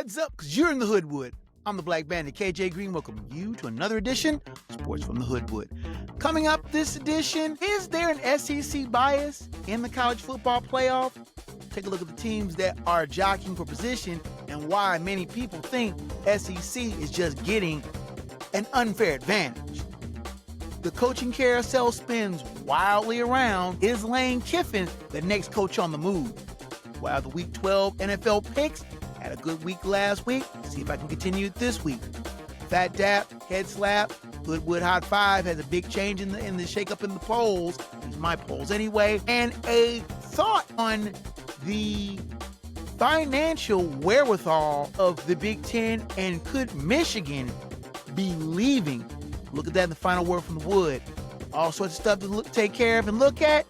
heads up because you're in the Hoodwood. I'm the Black Bandit, KJ Green, welcoming you to another edition of Sports from the Hoodwood. Coming up this edition, is there an SEC bias in the college football playoff? Take a look at the teams that are jockeying for position and why many people think SEC is just getting an unfair advantage. The coaching carousel spins wildly around. Is Lane Kiffin the next coach on the move? While the Week 12 NFL picks had a good week last week, see if I can continue it this week. Fat Dap, Head Slap, Hoodwood Hot 5 has a big change in the shakeup in the polls. These are my polls anyway. And a thought on the financial wherewithal of the Big Ten, and could Michigan be leaving? Look at that in the final word from the wood. All sorts of stuff to take care of and look at.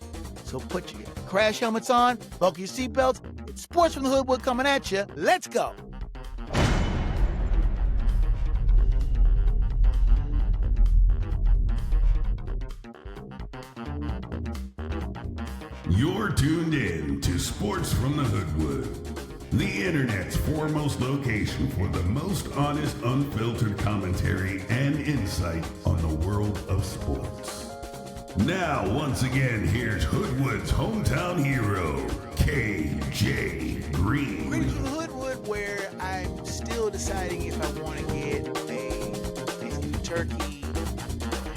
So put your crash helmets on, buckle your seatbelts. It's Sports from the Hoodwood coming at you. Let's go. You're tuned in to Sports from the Hoodwood, the internet's foremost location for the most honest, unfiltered commentary and insight on the world of sports. Now, once again, here's Hoodwood's hometown hero, KJ Green. Greetings from the Hoodwood, where I'm still deciding if I want to get a turkey,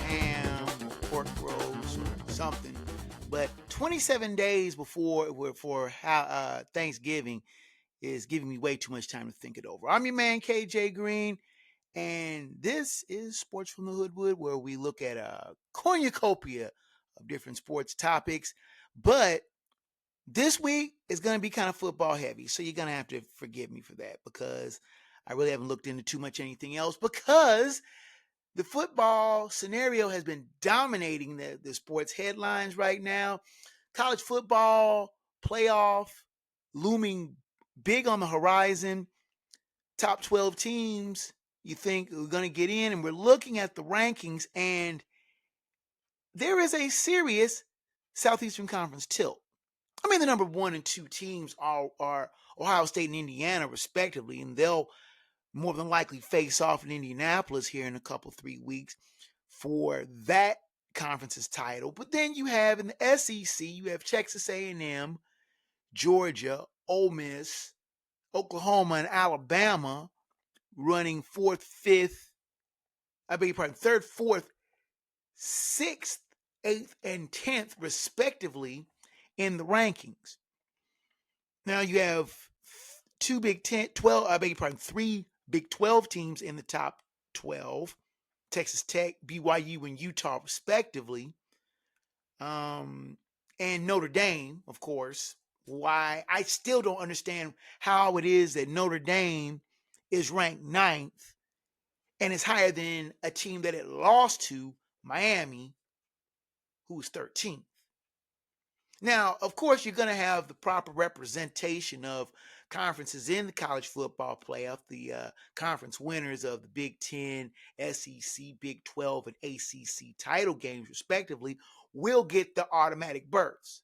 ham, pork roast, or something. But 27 days before Thanksgiving is giving me way too much time to think it over. I'm your man, KJ Green, and this is Sports from the Hoodwood, where we look at a cornucopia of different sports topics. But this week is going to be kind of football heavy, so you're going to have to forgive me for that, because I really haven't looked into too much anything else, because the football scenario has been dominating the sports headlines right now. College football playoff looming big on the horizon. Top 12 teams you think are going to get in, and we're looking at the rankings, and there is a serious Southeastern Conference tilt. I mean, the number 1 and 2 teams are Ohio State and Indiana, respectively, and they'll more than likely face off in Indianapolis here in a couple, 3 weeks for that conference's title. But then you have in the SEC, you have Texas A&M, Georgia, Ole Miss, Oklahoma, and Alabama running 4th, 5th, third, 4th, 6th, 8th, and 10th, respectively, in the rankings. Now you have 3 Big 12 teams in the top 12, Texas Tech, BYU, and Utah, respectively. And Notre Dame, of course. Why? I still don't understand how it is that Notre Dame is ranked 9th and is higher than a team that it lost to, Miami, who was 13th. Now, of course, you're going to have the proper representation of conferences in the college football playoff. The conference winners of the Big 10, SEC, Big 12, and ACC title games, respectively, will get the automatic berths.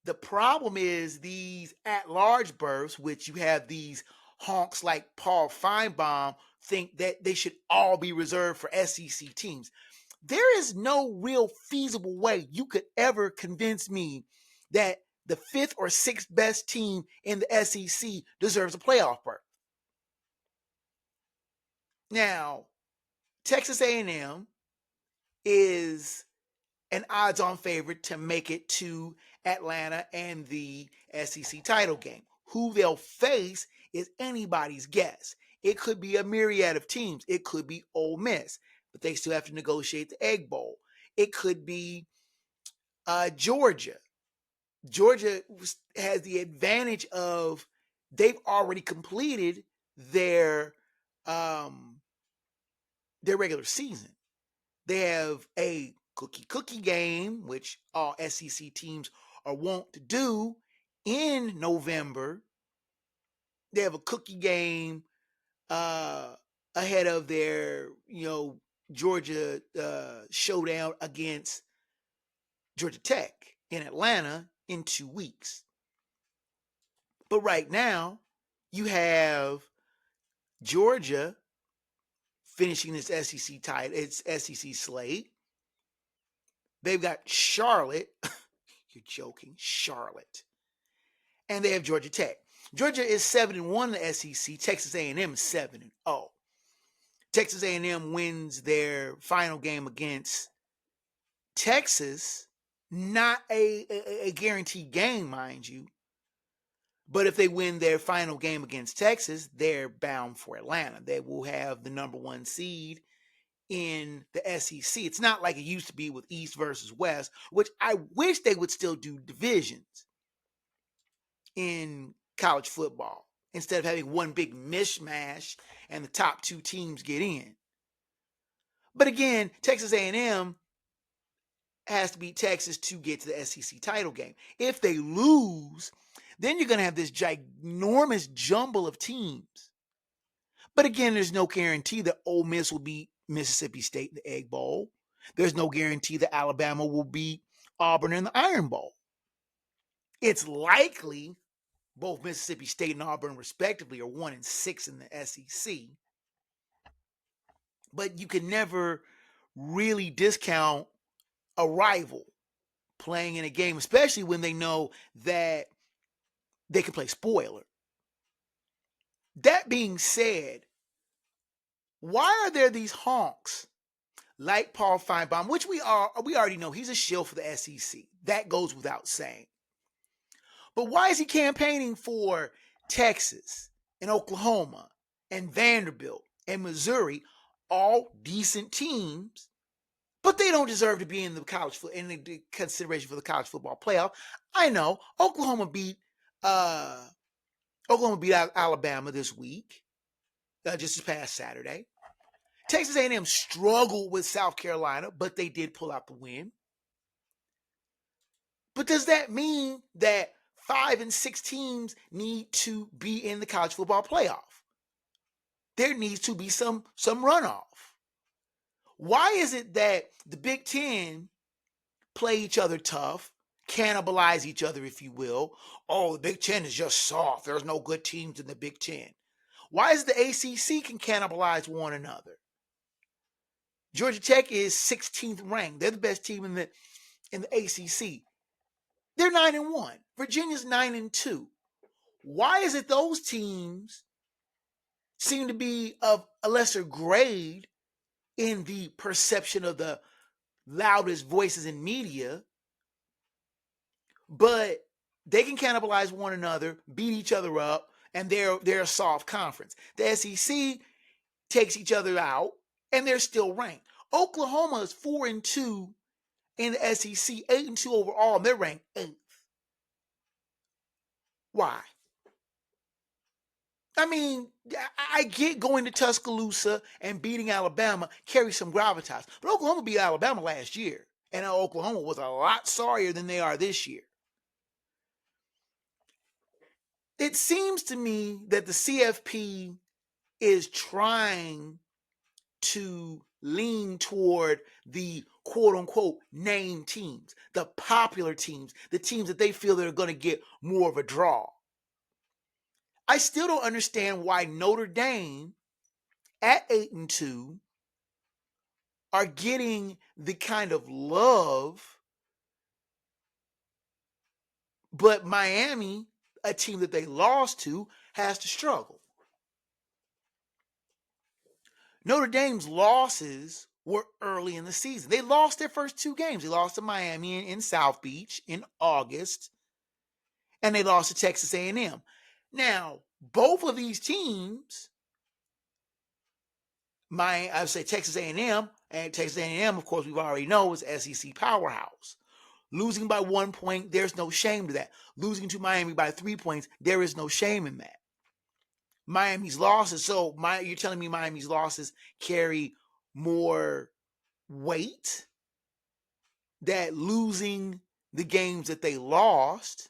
The problem is these at-large berths, which you have these honks like Paul Feinbaum think that they should all be reserved for SEC teams. There is no real feasible way you could ever convince me that the 5th or 6th best team in the SEC deserves a playoff berth. Now, Texas A&M is an odds-on favorite to make it to Atlanta and the SEC title game. Who they'll face is anybody's guess. It could be a myriad of teams. It could be Ole Miss, but they still have to negotiate the Egg Bowl. It could be Georgia. Georgia has the advantage of they've already completed their regular season. They have a cookie game, which all SEC teams are wont to do in November. They have a cookie game ahead of their, Georgia showdown against Georgia Tech in Atlanta in 2 weeks. But right now, You have Georgia finishing its SEC title, its SEC slate. They've got Charlotte. You're joking, Charlotte, and they have Georgia Tech. Georgia is 7-1 in the SEC. Texas A&M is 7-0. Texas A&M wins their final game against Texas. Not a guaranteed game, mind you. But if they win their final game against Texas, they're bound for Atlanta. They will have the number one seed in the SEC. It's not like it used to be with East versus West, which I wish they would still do divisions in college football instead of having one big mishmash and the top two teams get in. But again, Texas A&M has to beat Texas to get to the SEC title game. If they lose, then you're going to have this ginormous jumble of teams. But again, there's no guarantee that Ole Miss will beat Mississippi State in the Egg Bowl. There's no guarantee that Alabama will beat Auburn in the Iron Bowl. It's likely both Mississippi State and Auburn, respectively, are 1-6 in the SEC. But you can never really discount a rival playing in a game, especially when they know that they can play spoiler. That being said, why are there these honks like Paul Feinbaum, which we already know he's a shill for the SEC. That goes without saying. But why is he campaigning for Texas and Oklahoma and Vanderbilt and Missouri, all decent teams, but they don't deserve to be in the consideration for the college football playoff? I know Oklahoma beat Alabama this week, just this past Saturday. Texas A&M struggled with South Carolina, but they did pull out the win. But does that mean that 5 and 6 teams need to be in the college football playoff? There needs to be some runoff. Why is it that the Big Ten play each other tough, cannibalize each other, if you will? Oh, the Big Ten is just soft. There's no good teams in the Big Ten. Why is the ACC can cannibalize one another? Georgia Tech is 16th ranked. They're the best team in the ACC. They're 9-1. Virginia's 9-2. Why is it those teams seem to be of a lesser grade in the perception of the loudest voices in media, but they can cannibalize one another, beat each other up, and they're a soft conference? The SEC takes each other out, and they're still ranked. Oklahoma is 4-2 in the SEC, 8-2 overall, and they're ranked 8th. Why? I mean, I get going to Tuscaloosa and beating Alabama carries some gravitas, but Oklahoma beat Alabama last year, and Oklahoma was a lot sorrier than they are this year. It seems to me that the CFP is trying to lean toward the quote-unquote name teams, the popular teams, the teams that they feel that are going to get more of a draw. I still don't understand why Notre Dame at 8-2 are getting the kind of love, but Miami, a team that they lost to, has to struggle. Notre Dame's losses were early in the season. They lost their first 2 games. They lost to Miami in South Beach in August, and they lost to Texas A&M. Now, both of these teams, I would say Texas A&M, and Texas A&M, of course, we've already know is SEC powerhouse. Losing by 1 point, there's no shame to that. Losing to Miami by 3 points, there is no shame in that. Miami's losses, you're telling me Miami's losses carry more weight? That losing the games that they lost,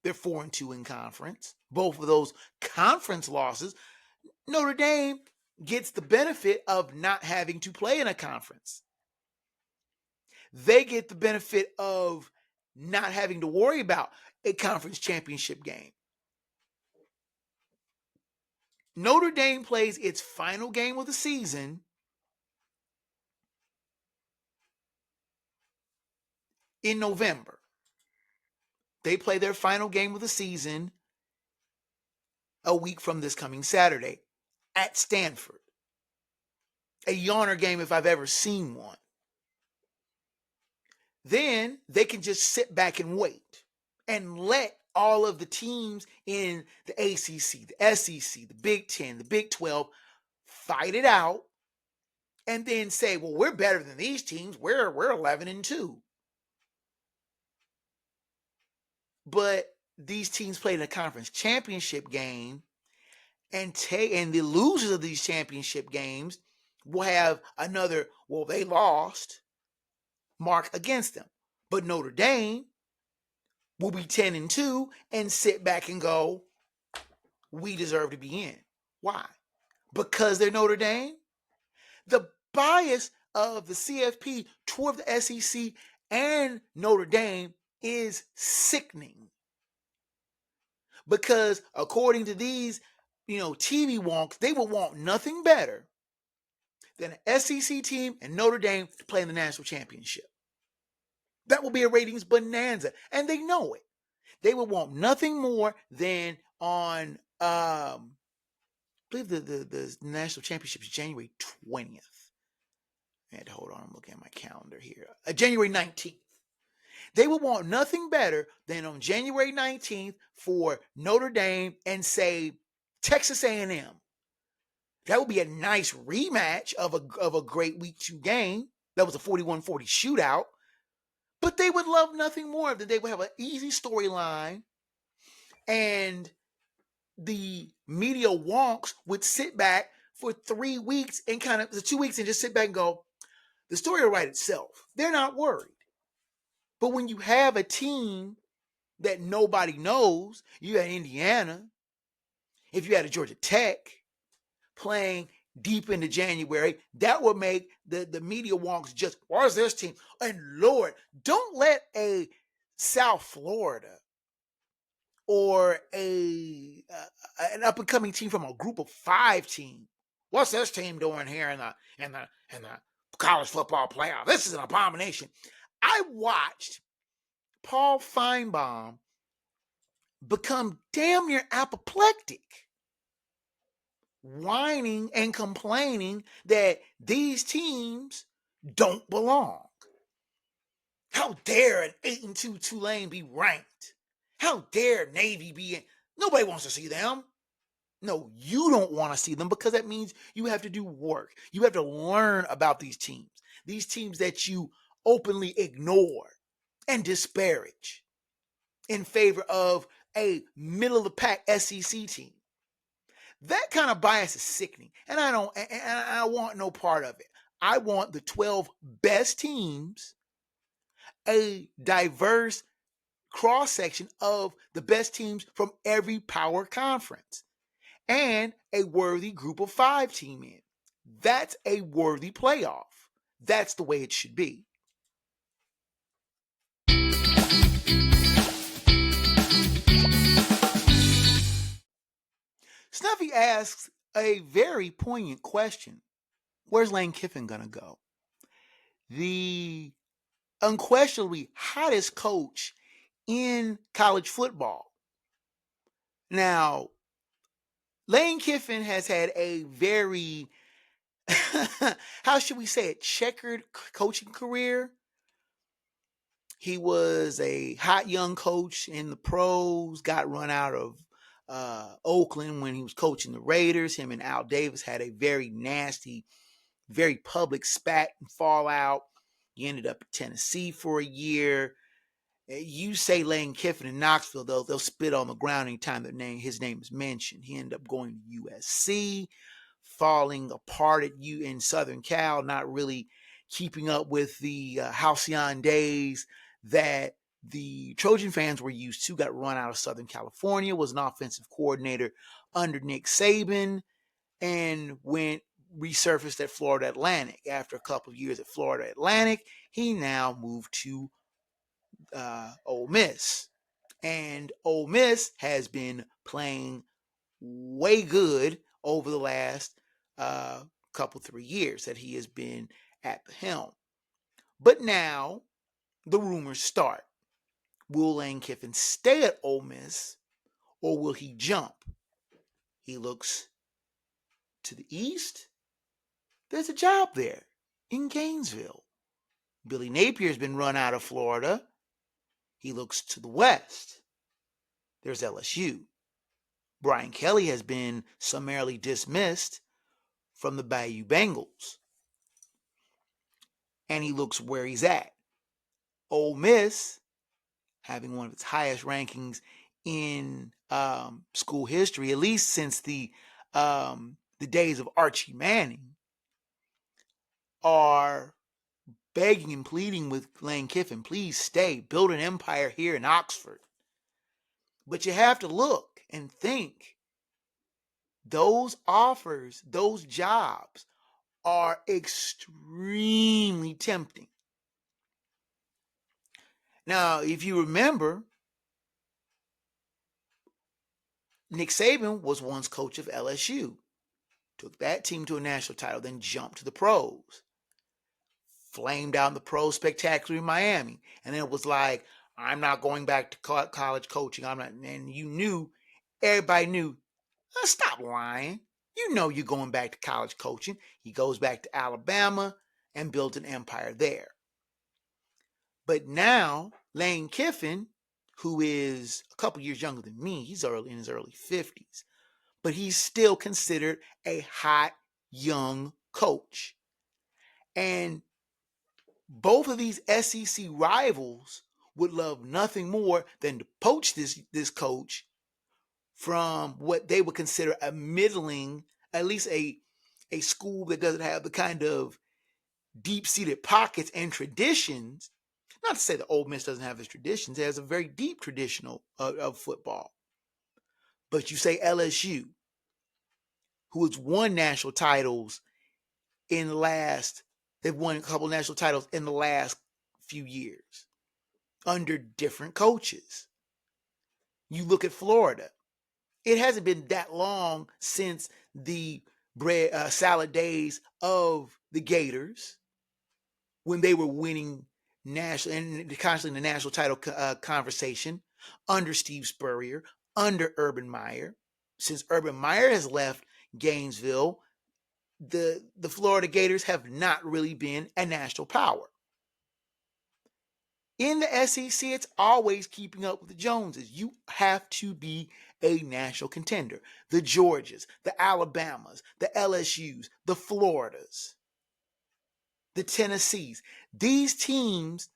they're 4-2 in conference. Both of those conference losses, Notre Dame gets the benefit of not having to play in a conference. They get the benefit of not having to worry about a conference championship game. Notre Dame plays its final game of the season in November. They play their final game of the season a week from this coming Saturday at Stanford. A yawner game if I've ever seen one. Then they can just sit back and wait and let all of the teams in the ACC, the SEC, the Big 10, the Big 12 fight it out and then say, well, we're better than these teams. We're 11-2. But these teams played in a conference championship game, and the losers of these championship games will have another, well, they lost mark against them. But Notre Dame will be 10-2 and sit back and go, we deserve to be in. Why? Because they're Notre Dame? The bias of the CFP toward the SEC and Notre Dame is sickening. Because according to these, TV wonks, they would want nothing better than an SEC team and Notre Dame to play in the national championship. That will be a ratings bonanza, and they know it. They would want nothing more than on, I believe the national championship is January 20th. I had to hold on, I'm looking at my calendar here. January 19th. They would want nothing better than on January 19th for Notre Dame and say Texas A&M. That would be a nice rematch of a great week 2 game. That was a 41-40 shootout. But they would love nothing more than they would have an easy storyline, and the media wonks would sit back for 3 weeks and kind of the 2 weeks and just sit back and go, the story will write itself. They're not worried. But when you have a team that nobody knows, you had Indiana, if you had a Georgia Tech playing deep into January, that would make the media wonks just, where's this team? And Lord, don't let a South Florida or an up and coming team from a group of 5 team, what's this team doing here in the college football playoff? This is an abomination. I watched Paul Feinbaum become damn near apoplectic, whining and complaining that these teams don't belong. How dare an 8-2 Tulane be ranked? How dare Navy be in? Nobody wants to see them. No, you don't want to see them because that means you have to do work. You have to learn about these teams that you openly ignore and disparage in favor of a middle of the pack SEC team. That kind of bias is sickening, and I want no part of it. I want the 12 best teams, a diverse cross section of the best teams from every power conference, and a worthy group of 5 team in. That's a worthy playoff. That's the way it should be. Snuffy asks a very poignant question. Where's Lane Kiffin going to go? The unquestionably hottest coach in college football. Now, Lane Kiffin has had a very, how should we say it, checkered coaching career. He was a hot young coach in the pros, got run out of Oakland when he was coaching the Raiders. Him and Al Davis had a very nasty, very public spat and fallout. He ended up in Tennessee for a year. You say Lane Kiffin in Knoxville, they'll spit on the ground anytime his name is mentioned. He ended up going to USC, falling apart in Southern Cal, not really keeping up with the halcyon days that the Trojan fans were used to. Got run out of Southern California, was an offensive coordinator under Nick Saban, and resurfaced at Florida Atlantic. After a couple of years at Florida Atlantic, he now moved to Ole Miss. And Ole Miss has been playing way good over the last couple, 3 years that he has been at the helm. But now the rumors start. Will Lane Kiffin stay at Ole Miss or will he jump? He looks to the east. There's a job there in Gainesville. Billy Napier's been run out of Florida. He looks to the west. There's LSU. Brian Kelly has been summarily dismissed from the Bayou Bengals. And he looks where he's at. Ole Miss, having one of its highest rankings in school history, at least since the days of Archie Manning, are begging and pleading with Lane Kiffin, please stay, build an empire here in Oxford. But you have to look and think. Those offers, those jobs are extremely tempting. Now, if you remember, Nick Saban was once coach of LSU, took that team to a national title, then jumped to the pros, flamed out in the pros spectacularly in Miami, and then it was like, I'm not going back to college coaching. I'm not, and you knew, everybody knew, stop lying. You know you're going back to college coaching. He goes back to Alabama and built an empire there. But now, Lane Kiffin, who is a couple years younger than me, he's in his early 50s, but he's still considered a hot, young coach. And both of these SEC rivals would love nothing more than to poach this coach from what they would consider a middling, at least a school that doesn't have the kind of deep-seated pockets and traditions. Not to say that Ole Miss doesn't have its traditions. It has a very deep tradition of football. But you say LSU, who has won national titles in the last, they've won a couple national titles in the last few years under different coaches. You look at Florida. It hasn't been that long since the salad days of the Gators when they were winning national and constantly in the national title conversation under Steve Spurrier, under Urban Meyer. Since Urban Meyer has left Gainesville, the Florida Gators have not really been a national power. In the SEC, it's always keeping up with the Joneses. You have to be a national contender. The Georgias, the Alabamas, the LSUs, the Floridas, the Tennessees. These teams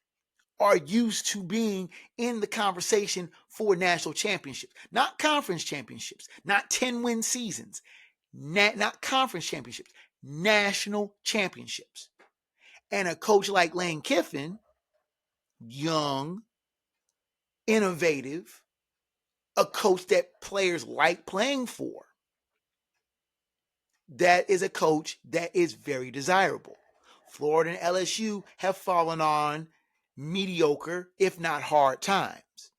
are used to being in the conversation for national championships, not conference championships, not 10-win seasons, not conference championships, national championships. And a coach like Lane Kiffin, young, innovative, a coach that players like playing for, that is a coach that is very desirable. Florida and LSU have fallen on mediocre, if not hard times.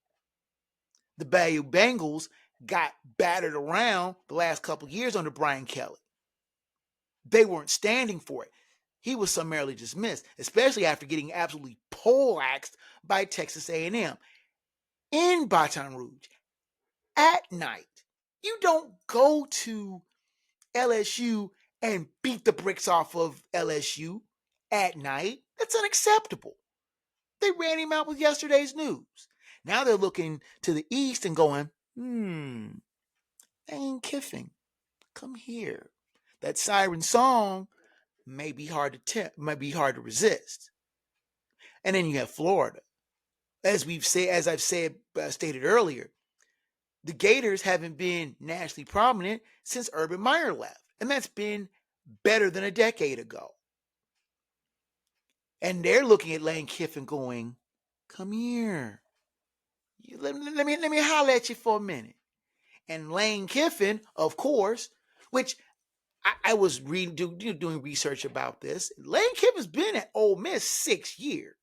The Bayou Bengals got battered around the last couple of years under Brian Kelly. They weren't standing for it. He was summarily dismissed, especially after getting absolutely poleaxed by Texas A&M in Baton Rouge at night. You don't go to LSU and beat the bricks off of LSU at night. That's unacceptable. They ran him out with yesterday's news. Now they're looking to the east and going, Lane Kiffin, come here. That siren song may be hard to resist. And then you have Florida. As I've stated earlier, the Gators haven't been nationally prominent since Urban Meyer left. And that's been better than a decade ago. And they're looking at Lane Kiffin going, come here. Let me holler at you for a minute. And Lane Kiffin, of course, which I was doing research about this. Lane Kiffin's been at Ole Miss 6 years.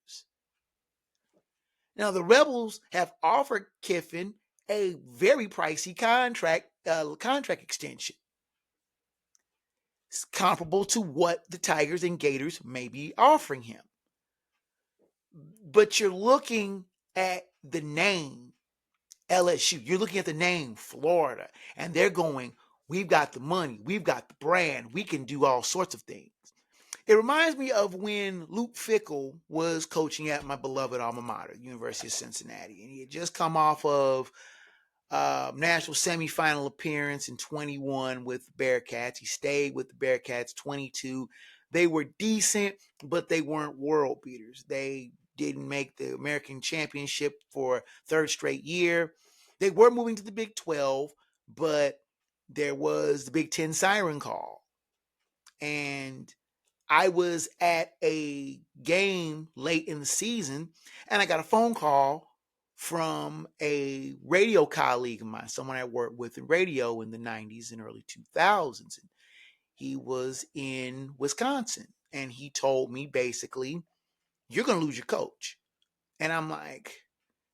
Now, the Rebels have offered Kiffin a very pricey contract extension. It's comparable to what the Tigers and Gators may be offering him. But you're looking at the name LSU. You're looking at the name Florida, and they're going, we've got the money, we've got the brand, we can do all sorts of things. It reminds me of when Luke Fickell was coaching at my beloved alma mater, University of Cincinnati, and he had just come off of national semifinal appearance in 21 with the Bearcats. He stayed with the Bearcats 22. They were decent, but they weren't world beaters. They didn't make the American Championship for third straight year. They were moving to the Big 12, but there was the Big 10 siren call. And I was at a game late in the season, and I got a phone call from a radio colleague of mine, someone I worked with in radio in the 90s and early 2000s. And he was in Wisconsin, and he told me basically, you're going to lose your coach. And I'm like,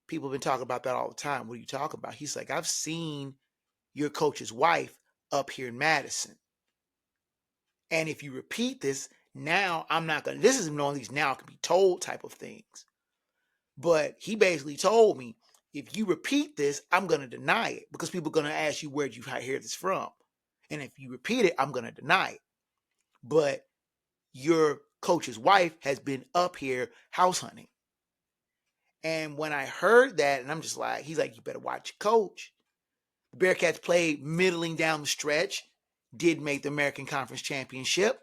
people have been talking about that all the time. What are you talking about? He's like, I've seen your coach's wife up here in Madison. And if you repeat this, now I'm not going to, this is one of these now can be told type of things. But he basically told me, if you repeat this, I'm going to deny it because people are going to ask you, where'd you hear this from? And if you repeat it, I'm going to deny it. But your coach's wife has been up here house hunting. And when I heard that, and I'm just like, he's like, you better watch your coach. The Bearcats played middling down the stretch, did make the American Conference Championship.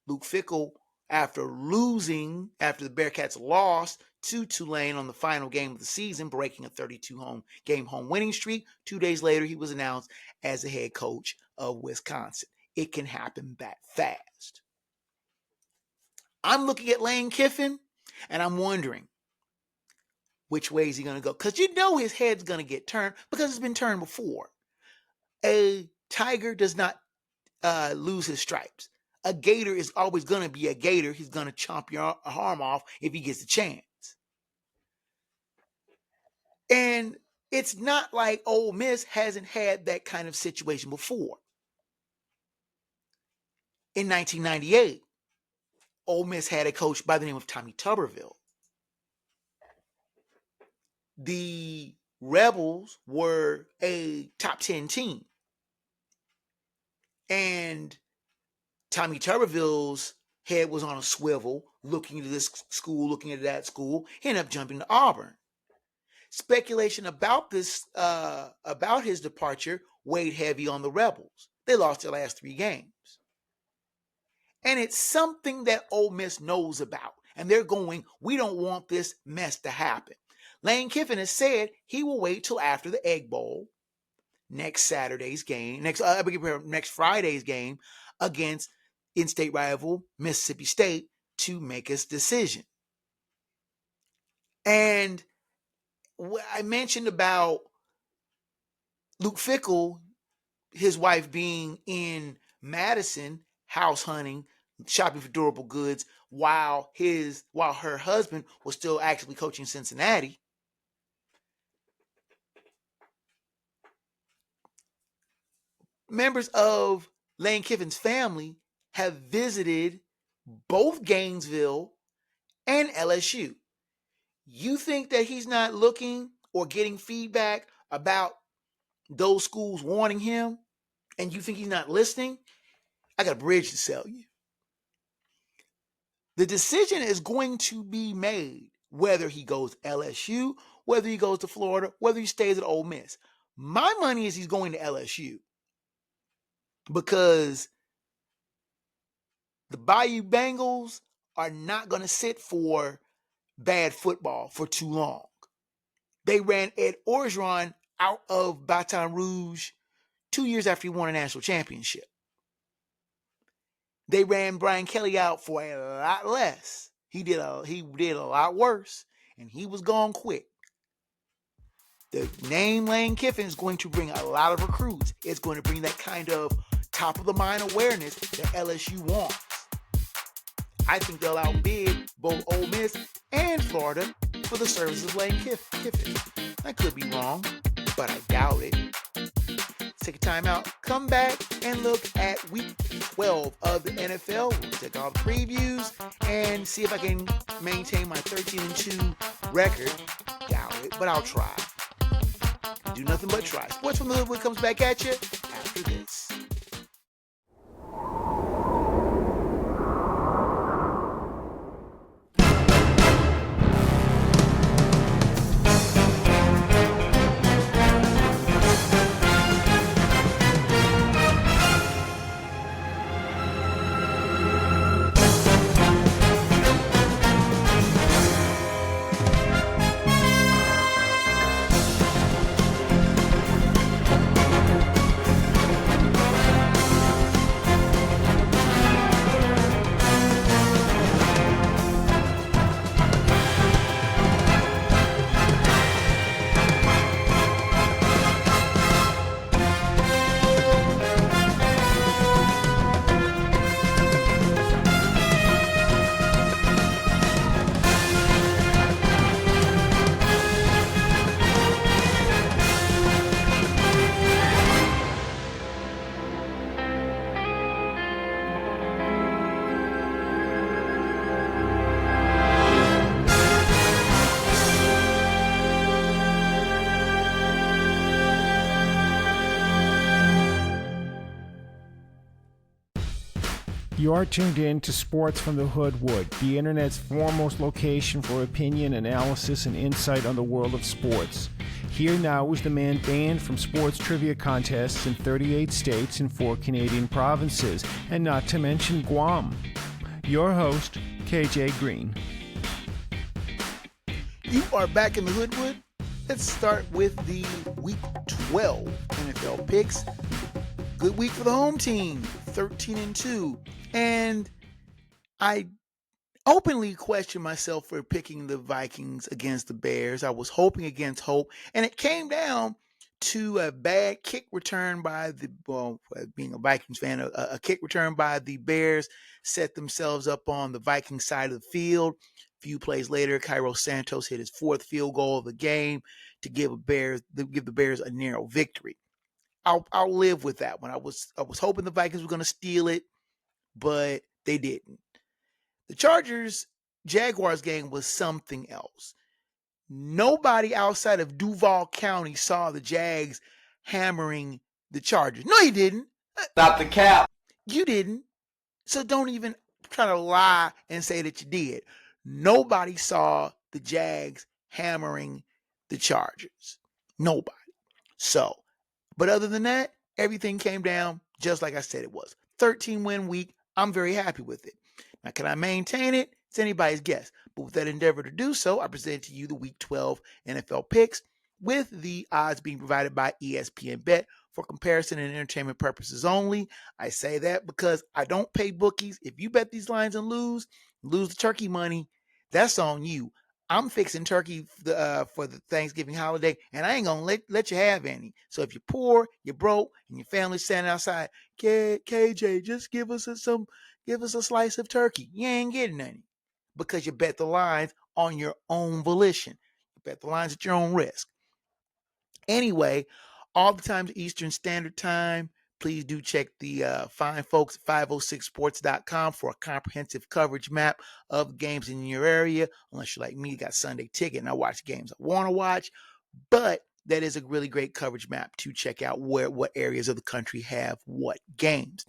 Luke Fickell, after the Bearcats lost to Tulane on the final game of the season, breaking a 32 home winning streak, 2 days later, he was announced as the head coach of Wisconsin. It can happen that fast. I'm looking at Lane Kiffin, and I'm wondering, which way is he going to go? Because you know his head's going to get turned because it's been turned before. A tiger does not lose his stripes. A gator is always going to be a gator. He's going to chomp your arm off if he gets a chance. And it's not like Ole Miss hasn't had that kind of situation before. In 1998, Ole Miss had a coach by the name of Tommy Tuberville. The Rebels were a top 10 team. And Tommy Tuberville's head was on a swivel, looking to this school, looking at that school. He ended up jumping to Auburn. Speculation about about his departure weighed heavy on the Rebels. They lost their last 3 games. And it's something that Ole Miss knows about. And they're going, we don't want this mess to happen. Lane Kiffin has said he will wait till after the Egg Bowl, next Friday's game against in-state rival Mississippi State to make his decision. And I mentioned about Luke Fickell, his wife being in Madison, house hunting, shopping for durable goods, while her husband was still actively coaching Cincinnati. Members of Lane Kiffin's family have visited both Gainesville and LSU. You think that he's not looking or getting feedback about those schools warning him, and you think he's not listening? I got a bridge to sell you. The decision is going to be made whether he goes LSU, whether he goes to Florida, whether he stays at Ole Miss. My money is he's going to LSU because the Bayou Bengals are not going to sit for bad football for too long. They ran Ed Orgeron out of Baton Rouge 2 years after he won a national championship. They ran Brian Kelly out for a lot less. He did a lot worse, and he was gone quick. The name Lane Kiffin is going to bring a lot of recruits. It's going to bring that kind of top-of-the-mind awareness that LSU wants. I think they'll outbid both Ole Miss and Florida for the services of Lane Kiffin. I could be wrong, but I doubt it. take a time out, come back, and look at week 12 of the NFL. We'll take all the previews and see if I can maintain my 13-2 record. Doubt it, but I'll try. Do nothing but try. Sports from the Hoodwood comes back at you after this. You are tuned in to Sports from the Hoodwood, the internet's foremost location for opinion, analysis, and insight on the world of sports. Here now is the man banned from sports trivia contests in 38 states and 4 Canadian provinces, and not to mention Guam. Your host, KJ Green. You are back in the Hoodwood. Let's start with the Week 12 NFL picks. Good week for the home team, 13-2. And I openly question myself for picking the Vikings against the Bears. I was hoping against hope, and it came down to a bad kick return by being a Vikings fan, a kick return by the Bears set themselves up on the Vikings side of the field. A few plays later, Cairo Santos hit his 4th field goal of the game to give the Bears a narrow victory. I'll live with that one. I was hoping the Vikings were going to steal it, but they didn't. The Chargers-Jaguars game was something else. Nobody outside of Duval County saw the Jags hammering the Chargers. No, you didn't. Stop the cap. You didn't. So don't even try to lie and say that you did. Nobody saw the Jags hammering the Chargers. Nobody. So, but other than that, everything came down just like I said it was. 13-win week. I'm very happy with it. Now, can I maintain it? It's anybody's guess. But with that endeavor to do so, I present to you the Week 12 NFL picks with the odds being provided by ESPN Bet for comparison and entertainment purposes only. I say that because I don't pay bookies. If you bet these lines and lose the turkey money, that's on you. I'm fixing turkey for the Thanksgiving holiday, and I ain't gonna let you have any. So if you're poor, you're broke, and your family's standing outside, KJ, just give us a slice of turkey. You ain't getting any because you bet the lines on your own volition. You bet the lines at your own risk. Anyway, all the times Eastern Standard Time. Please do check the fine folks at 506sports.com for a comprehensive coverage map of games in your area. Unless you're like me, you got Sunday Ticket and I watch games I want to watch. But that is a really great coverage map to check out what areas of the country have what games.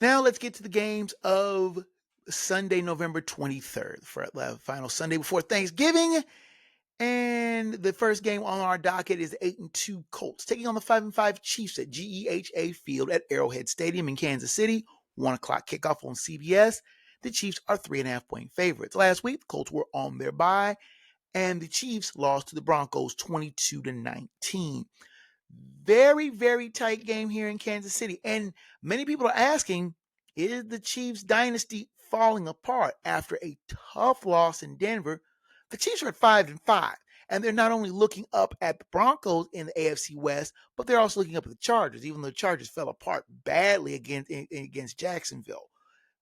Now let's get to the games of Sunday, November 23rd, for the final Sunday before Thanksgiving. And the first game on our docket is 8-2 Colts taking on the 5-5 Chiefs at GEHA Field at Arrowhead Stadium in Kansas City. 1 o'clock kickoff on CBS. The Chiefs are 3.5-point favorites. Last week, the Colts were on their bye, and the Chiefs lost to the Broncos 22-19. Very, very tight game here in Kansas City. And many people are asking, is the Chiefs dynasty falling apart after a tough loss in Denver? The Chiefs are at 5-5, and they're not only looking up at the Broncos in the AFC West, but they're also looking up at the Chargers, even though the Chargers fell apart badly against Jacksonville.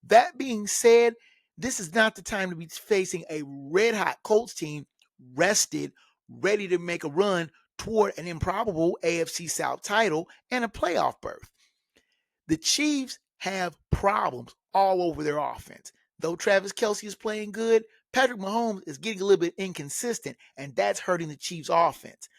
That being said, this is not the time to be facing a red-hot Colts team, rested, ready to make a run toward an improbable AFC South title and a playoff berth. The Chiefs have problems all over their offense. Though Travis Kelce is playing good, Patrick Mahomes is getting a little bit inconsistent, and that's hurting the Chiefs' offense.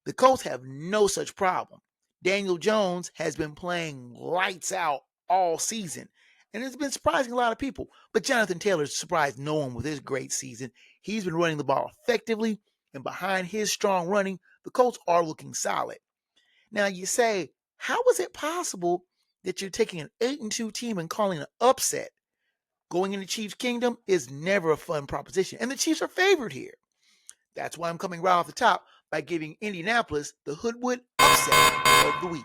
The Colts have no such problem. Daniel Jones has been playing lights out all season, and it's been surprising a lot of people. But Jonathan Taylor's surprised no one with his great season. He's been running the ball effectively, and behind his strong running, the Colts are looking solid. Now you say, how is it possible that you're taking an 8-2 team and calling it an upset? Going into Chiefs Kingdom is never a fun proposition, and the Chiefs are favored here. That's why I'm coming right off the top by giving Indianapolis the Hoodwood upset of the week.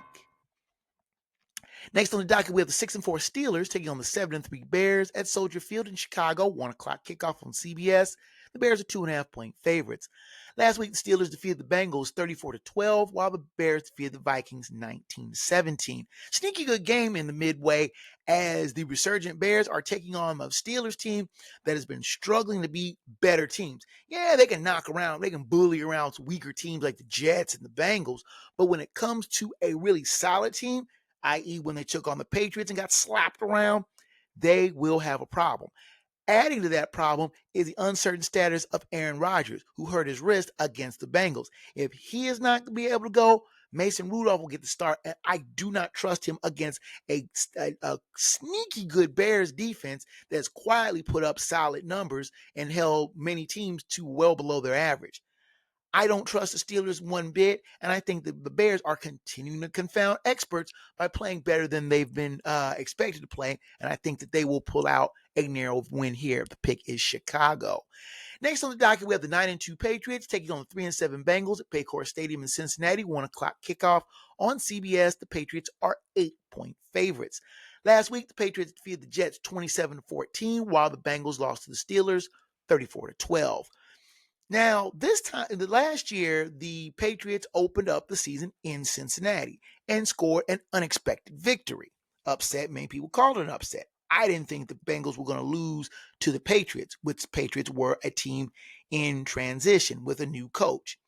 Next on the docket, we have the 6-4 Steelers taking on the 7-3 Bears at Soldier Field in Chicago. 1 o'clock kickoff on CBS. The Bears are 2.5-point favorites. Last week, the Steelers defeated the Bengals 34-12, while the Bears defeated the Vikings 19-17. Sneaky good game in the midway as the resurgent Bears are taking on a Steelers team that has been struggling to beat better teams. Yeah, they can knock around, they can bully around weaker teams like the Jets and the Bengals, but when it comes to a really solid team, i.e. when they took on the Patriots and got slapped around, they will have a problem. Adding to that problem is the uncertain status of Aaron Rodgers, who hurt his wrist against the Bengals. If he is not going to be able to go, Mason Rudolph will get the start, and I do not trust him against a sneaky good Bears defense that's quietly put up solid numbers and held many teams to well below their average. I don't trust the Steelers one bit, and I think that the Bears are continuing to confound experts by playing better than they've been expected to play, and I think that they will pull out a narrow win here. The pick is Chicago. Next on the docket, we have the 9-2 Patriots taking on the 3-7 Bengals at Paycor Stadium in Cincinnati. 1 o'clock kickoff on CBS. The Patriots are 8-point favorites. Last week, the Patriots defeated the Jets 27-14, while the Bengals lost to the Steelers 34-12. Now, this time, the last year, the Patriots opened up the season in Cincinnati and scored an unexpected victory. Upset, many people called it an upset. I didn't think the Bengals were going to lose to the Patriots, which Patriots were a team in transition with a new coach.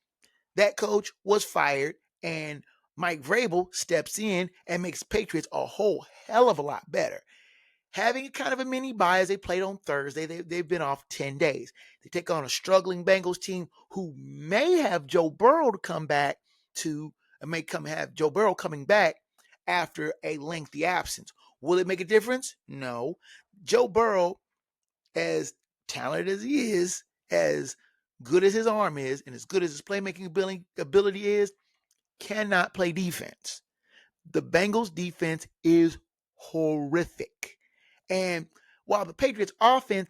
That coach was fired, and Mike Vrabel steps in and makes Patriots a whole hell of a lot better. Having kind of a mini bye as they played on Thursday. They've been off 10 days. They take on a struggling Bengals team who may have Joe Burrow to come back to, have Joe Burrow coming back after a lengthy absence. Will it make a difference? No. Joe Burrow, as talented as he is, as good as his arm is, and as good as his playmaking ability is, cannot play defense. The Bengals defense is horrific. And while the Patriots offense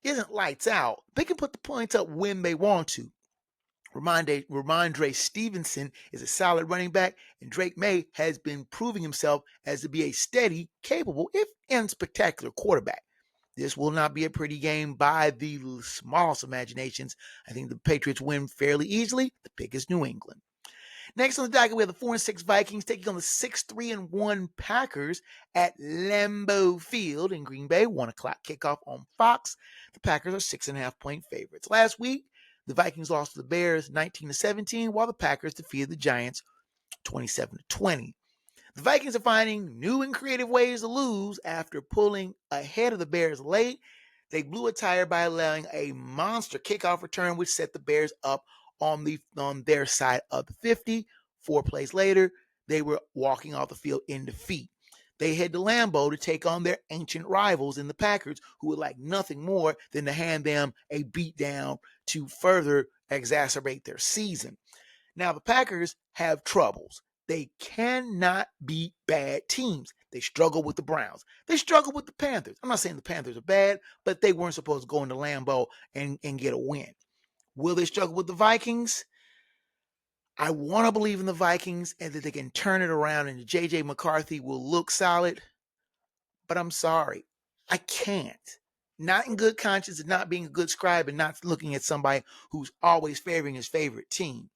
isn't lights out, they can put the points up when they want to. Ramondre Stevenson is a solid running back, and Drake May has been proving himself as to be a steady, capable, if unspectacular quarterback. This will not be a pretty game by the smallest imaginations. I think the Patriots win fairly easily. The pick is New England. Next on the docket, we have the 4-6 Vikings taking on the 6-3-1 Packers at Lambeau Field in Green Bay. 1 o'clock kickoff on Fox. The Packers are 6.5-point favorites. Last week, the Vikings lost to the Bears 19-17, while the Packers defeated the Giants 27-20. The Vikings are finding new and creative ways to lose after pulling ahead of the Bears late. They blew a tire by allowing a monster kickoff return, which set the Bears up on their side of the 50. 4 plays later, they were walking off the field in defeat. They head to Lambeau to take on their ancient rivals in the Packers, who would like nothing more than to hand them a beatdown to further exacerbate their season. Now, the Packers have troubles. They cannot beat bad teams. They struggle with the Browns. They struggle with the Panthers. I'm not saying the Panthers are bad, but they weren't supposed to go into Lambeau and get a win. Will they struggle with the Vikings? I want to believe in the Vikings and that they can turn it around and J.J. McCarthy will look solid, but I'm sorry. I can't. Not in good conscience and not being a good scribe and not looking at somebody who's always favoring his favorite team.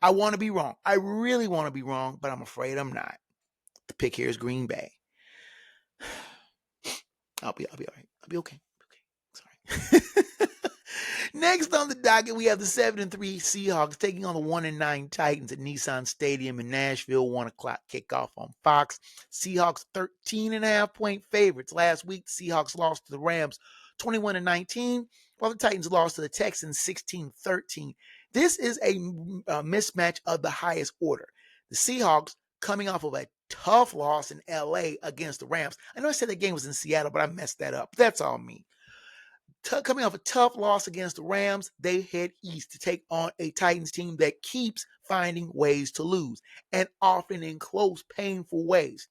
I want to be wrong. I really want to be wrong, but I'm afraid I'm not. The pick here is Green Bay. I'll be all right. I'll be okay. Sorry. Next on the docket, we have the 7-3 Seahawks taking on the 1-9 Titans at Nissan Stadium in Nashville. 1 o'clock kickoff on Fox. Seahawks 13.5-point favorites. Last week, the Seahawks lost to the Rams 21-19, while the Titans lost to the Texans 16-13. This is a mismatch of the highest order. The Seahawks coming off of a tough loss in LA against the Rams. I know I said that game was in Seattle, but I messed that up. That's all me. Coming off a tough loss against the Rams, they head east to take on a Titans team that keeps finding ways to lose, and often in close, painful ways.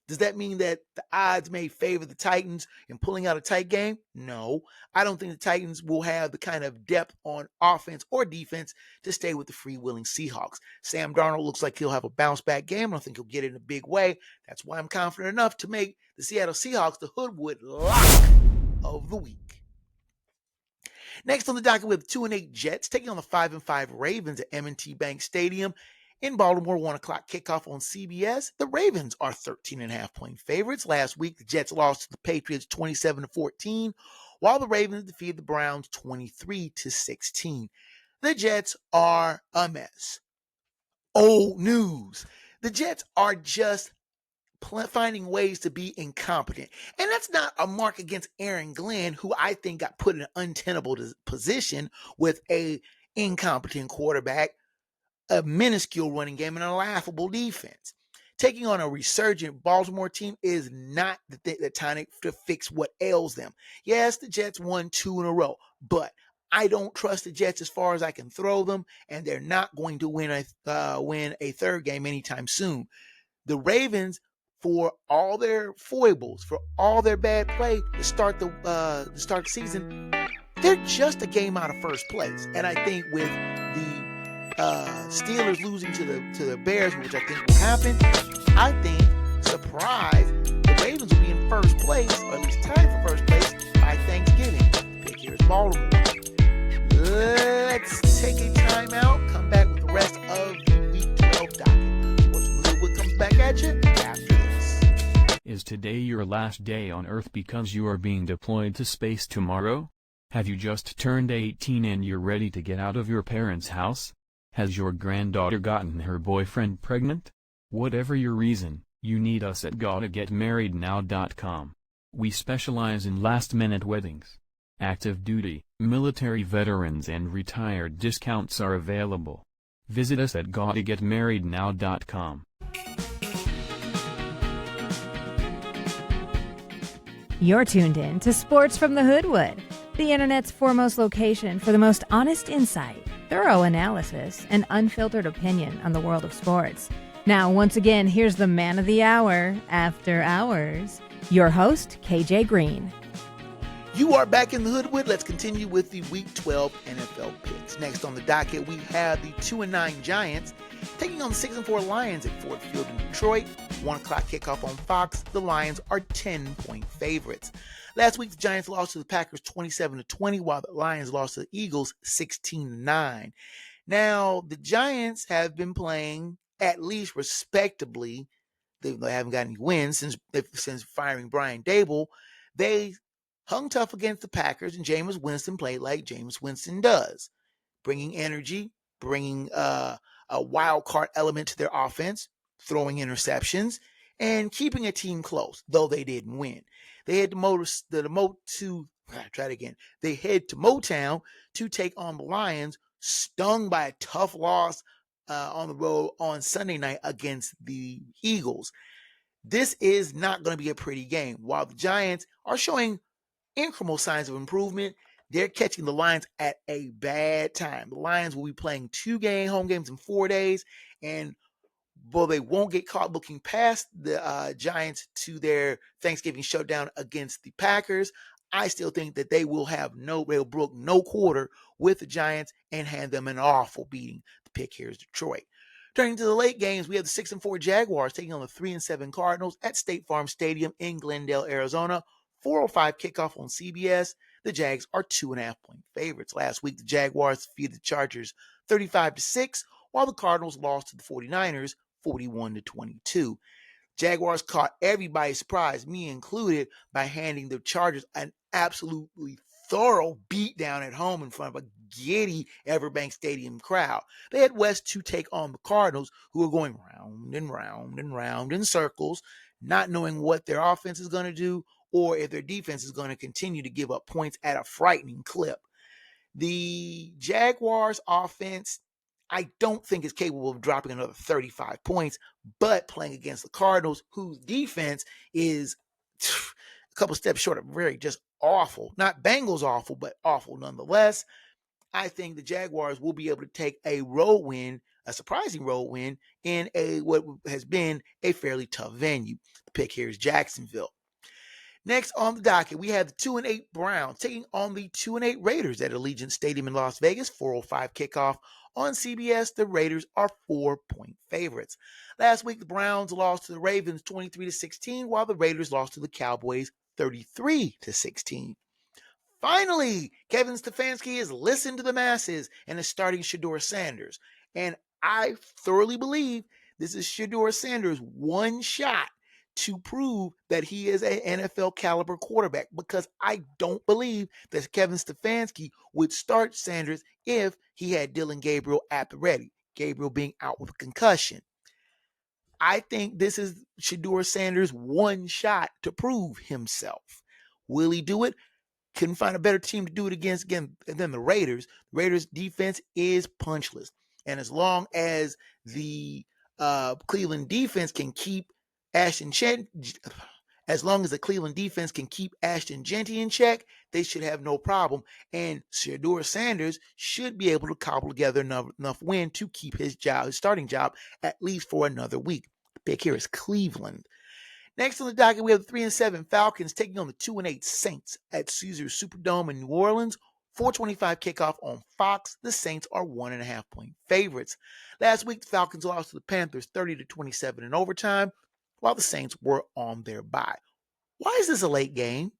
Does that mean that the odds may favor the Titans in pulling out a tight game? No. I don't think the Titans will have the kind of depth on offense or defense to stay with the freewheeling Seahawks. Sam Darnold looks like he'll have a bounce-back game. I don't think he'll get it in a big way. That's why I'm confident enough to make the Seattle Seahawks the Hoodwood lock of the week. Next on the docket, we have 2-8 Jets taking on the 5-5 Ravens at M&T Bank Stadium in Baltimore. 1 o'clock kickoff on CBS. The Ravens are 13.5-point favorites. Last week, the Jets lost to the Patriots 27-14, while the Ravens defeated the Browns 23-16. The Jets are a mess. Old news. The Jets are just finding ways to be incompetent. And that's not a mark against Aaron Glenn, who I think got put in an untenable position with a incompetent quarterback, a minuscule running game, and a laughable defense. Taking on a resurgent Baltimore team is not the time to fix what ails them. Yes, the Jets won 2 in a row, but I don't trust the Jets as far as I can throw them, and they're not going to win a third game anytime soon. The Ravens, for all their foibles, for all their bad play to start the season, they're just a game out of first place. And I think with the Steelers losing to the Bears, which I think will happen, I think, surprise, the Ravens will be in first place, or at least tied for first place, by Thanksgiving. Pick here is Baltimore. Let's take a timeout, come back with the rest of the Week 12 docket. What comes back at you after this. Is today your last day on Earth because you are being deployed to space tomorrow? Have you just turned 18 and you're ready to get out of your parents' house? Has your granddaughter gotten her boyfriend pregnant? Whatever your reason, you need us at GottaGetMarriedNow.com. We specialize in last-minute weddings. Active duty, military veterans and retired discounts are available. Visit us at GottaGetMarriedNow.com. You're tuned in to Sports from the Hoodwood, the internet's foremost location for the most honest insight, thorough analysis, and unfiltered opinion on the world of sports. Now, once again, here's the man of the hour, After Hours, your host, KJ Green. You are back in the Hoodwood. Let's continue with the Week 12 NFL picks. Next on the docket, we have the 2-9 Giants taking on the 6-4 Lions at Ford Field in Detroit. 1 o'clock kickoff on Fox. The Lions are 10-point favorites. Last week, the Giants lost to the Packers 27-20, while the Lions lost to the Eagles 16-9. Now, the Giants have been playing at least respectably. They haven't got any wins since firing Brian Dable. They hung tough against the Packers, and Jameis Winston played like Jameis Winston does, bringing energy, bringing a wild card element to their offense, throwing interceptions, and keeping a team close, though they didn't win. They head to Motown to take on the Lions, stung by a tough loss on the road on Sunday night against the Eagles. This is not going to be a pretty game. While the Giants are showing incremental signs of improvement, they're catching the Lions at a bad time. The Lions will be playing 2 home games in 4 days, and they won't get caught looking past the Giants to their Thanksgiving showdown against the Packers. I still think that they'll brook no quarter with the Giants and hand them an awful beating. The pick here is Detroit. Turning to the late games, we have the 6-4 Jaguars taking on the 3-7 Cardinals at State Farm Stadium in Glendale, Arizona. 4:05 kickoff on CBS. The Jags are 2.5-point favorites. Last week, the Jaguars defeated the Chargers 35-6, while the Cardinals lost to the 49ers 41-22. Jaguars caught everybody surprised, me included, by handing the Chargers an absolutely thorough beatdown at home in front of a giddy Everbank Stadium crowd. They head west to take on the Cardinals, who are going round and round and round in circles, not knowing what their offense is going to do or if their defense is going to continue to give up points at a frightening clip. The Jaguars offense, I don't think is capable of dropping another 35 points, but playing against the Cardinals, whose defense is a couple steps short of very just awful. Not Bengals awful, but awful nonetheless. I think the Jaguars will be able to take a road win, a surprising road win, in what has been a fairly tough venue. The pick here is Jacksonville. Next on the docket, we have the 2-8 Browns taking on the 2-8 Raiders at Allegiant Stadium in Las Vegas. 4:05 kickoff on CBS. The Raiders are 4-point favorites. Last week, the Browns lost to the Ravens 23-16, while the Raiders lost to the Cowboys 33-16. Finally, Kevin Stefanski has listened to the masses and is starting Shedeur Sanders. And I thoroughly believe this is Shedeur Sanders' one shot to prove that he is an NFL caliber quarterback, because I don't believe that Kevin Stefanski would start Sanders if he had Dylan Gabriel at the ready, Gabriel being out with a concussion. I think this is Shedeur Sanders' one shot to prove himself. Will he do it? Couldn't find a better team to do it against than the Raiders. The Raiders' defense is punchless. And as long as the Cleveland defense can keep Ashton as long as the Cleveland defense can keep Ashton Jeanty in check, they should have no problem. And Shedeur Sanders should be able to cobble together enough win to keep his starting job, at least for another week. The pick here is Cleveland. Next on the docket, we have the 3-7 Falcons taking on the 2-8 Saints at Caesars Superdome in New Orleans. 4:25 kickoff on Fox. The Saints are 1.5-point favorites. Last week, the Falcons lost to the Panthers 30-27 in overtime, while the Saints were on their bye. Why is this a late game?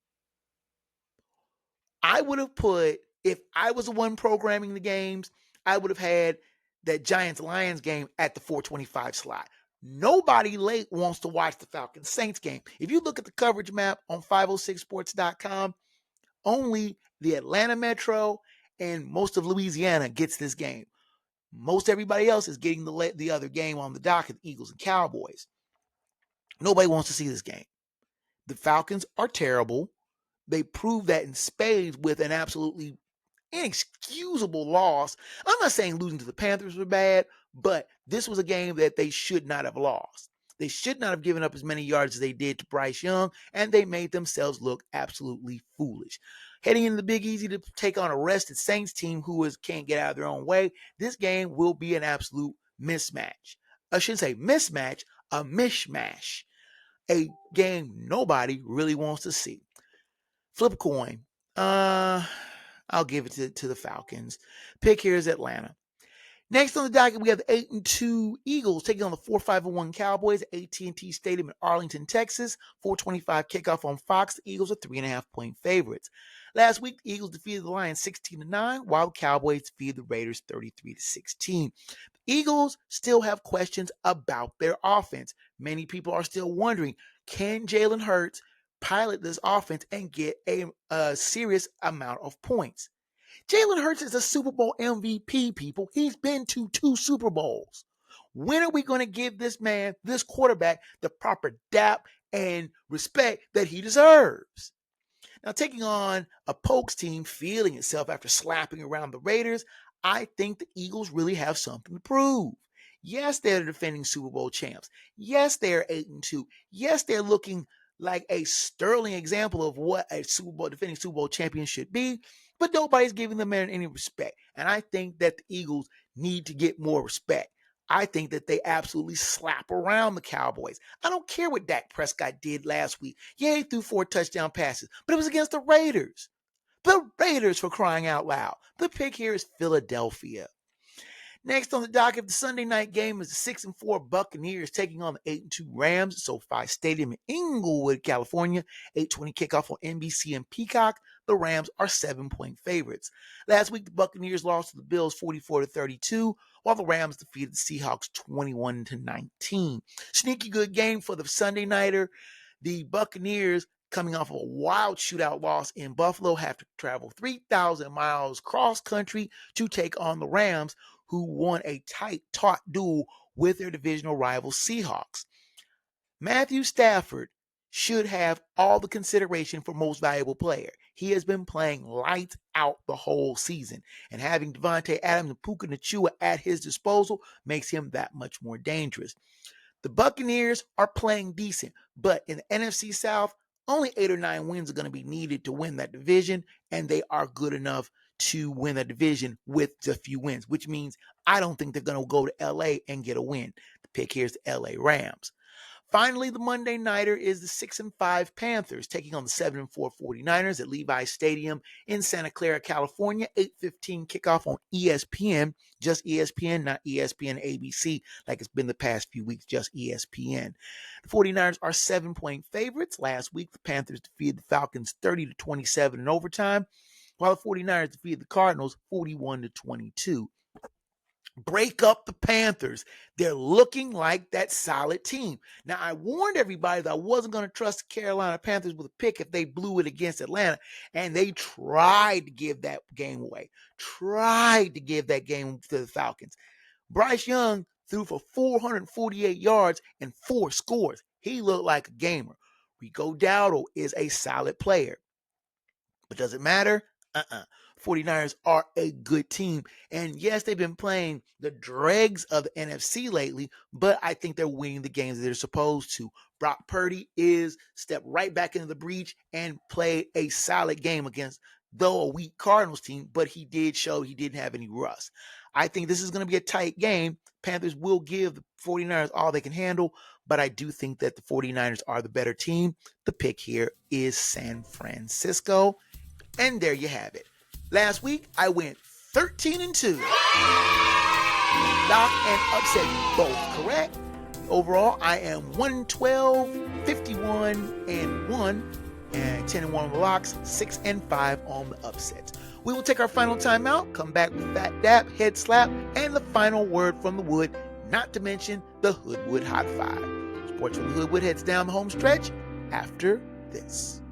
I would have put, if I was the one programming the games, I would have had that Giants-Lions game at the 4:25 slot. Nobody late wants to watch the Falcons-Saints game. If you look at the coverage map on 506sports.com, only the Atlanta Metro and most of Louisiana gets this game. Most everybody else is getting the other game on the docket, the Eagles and Cowboys. Nobody wants to see this game. The Falcons are terrible. They proved that in spades with an absolutely inexcusable loss. I'm not saying losing to the Panthers was bad, but this was a game that they should not have lost. They should not have given up as many yards as they did to Bryce Young, and they made themselves look absolutely foolish. Heading into the Big Easy to take on a rested Saints team who can't get out of their own way, this game will be an absolute mismatch. I shouldn't say mismatch, a mishmash. A game nobody really wants to see. Flip a coin. I'll give it to the Falcons. Pick here is Atlanta. Next on the docket, we have the 8-2 Eagles taking on the 4-5-1 Cowboys at AT&T Stadium in Arlington, Texas. 4:25 kickoff on Fox. The Eagles are 3.5-point favorites. Last week, the Eagles defeated the Lions 16-9, while the Cowboys defeated the Raiders 33-16. The Eagles still have questions about their offense. Many people are still wondering, can Jalen Hurts pilot this offense and get a serious amount of points? Jalen Hurts is a Super Bowl MVP, people. He's been to 2 Super Bowls. When are we going to give this man, this quarterback, the proper dap and respect that he deserves? Now, taking on a Pokes team feeling itself after slapping around the Raiders, I think the Eagles really have something to prove. Yes, they're the defending Super Bowl champs. Yes, they're 8-2. Yes, they're looking like a sterling example of what a defending Super Bowl champion should be, but nobody's giving them any respect. And I think that the Eagles need to get more respect. I think that they absolutely slap around the Cowboys. I don't care what Dak Prescott did last week. Yeah, he threw 4 touchdown passes, but it was against the Raiders. The Raiders, for crying out loud. The pick here is Philadelphia. Next on the docket, the Sunday night game is the 6-4 Buccaneers taking on the 8-2 Rams at SoFi Stadium in Inglewood, California. 8:20 kickoff on NBC and Peacock. The Rams are 7-point favorites. Last week, the Buccaneers lost to the Bills 44-32, while the Rams defeated the Seahawks 21-19. Sneaky good game for the Sunday nighter. The Buccaneers coming off of a wild shootout loss in Buffalo, have to travel 3,000 miles cross country to take on the Rams, who won a tight, taut duel with their divisional rival Seahawks. Matthew Stafford should have all the consideration for most valuable player. He has been playing lights out the whole season, and having Devontae Adams and Puka Nacua at his disposal makes him that much more dangerous. The Buccaneers are playing decent, but in the NFC South, only 8 or 9 wins are going to be needed to win that division, and they are good enough to win that division with just a few wins, which means I don't think they're going to go to LA and get a win. The pick here is the LA Rams. Finally, the Monday nighter is the 6-5 Panthers taking on the 7-4 49ers at Levi's Stadium in Santa Clara, California. 8:15 kickoff on ESPN, just ESPN, not ESPN ABC like it's been the past few weeks, just ESPN. The 49ers are 7-point favorites. Last week, the Panthers defeated the Falcons 30-27 in overtime, while the 49ers defeated the Cardinals 41-22. Break up the Panthers. They're looking like that solid team. Now, I warned everybody that I wasn't going to trust the Carolina Panthers with a pick if they blew it against Atlanta, and they tried to give that game away. Tried to give that game to the Falcons. Bryce Young threw for 448 yards and 4 scores. He looked like a gamer. Rico Dowdle is a solid player. But does it matter? 49ers are a good team. And yes, they've been playing the dregs of the NFC lately, but I think they're winning the games that they're supposed to. Brock Purdy is stepped right back into the breach and played a solid game against, though a weak Cardinals team, but he did show he didn't have any rust. I think this is going to be a tight game. Panthers will give the 49ers all they can handle, but I do think that the 49ers are the better team. The pick here is San Francisco. And there you have it. Last week, I went 13-2. Doc and upset both correct. Overall, I am 112, 51-1, and 10-1 on the locks, 6-5 on the upsets. We will take our final timeout, come back with Fat Dap, Head Slap, and the final word from the Wood, not to mention the Hoodwood Hot 5. Sports from the Hoodwood heads down the home stretch after this.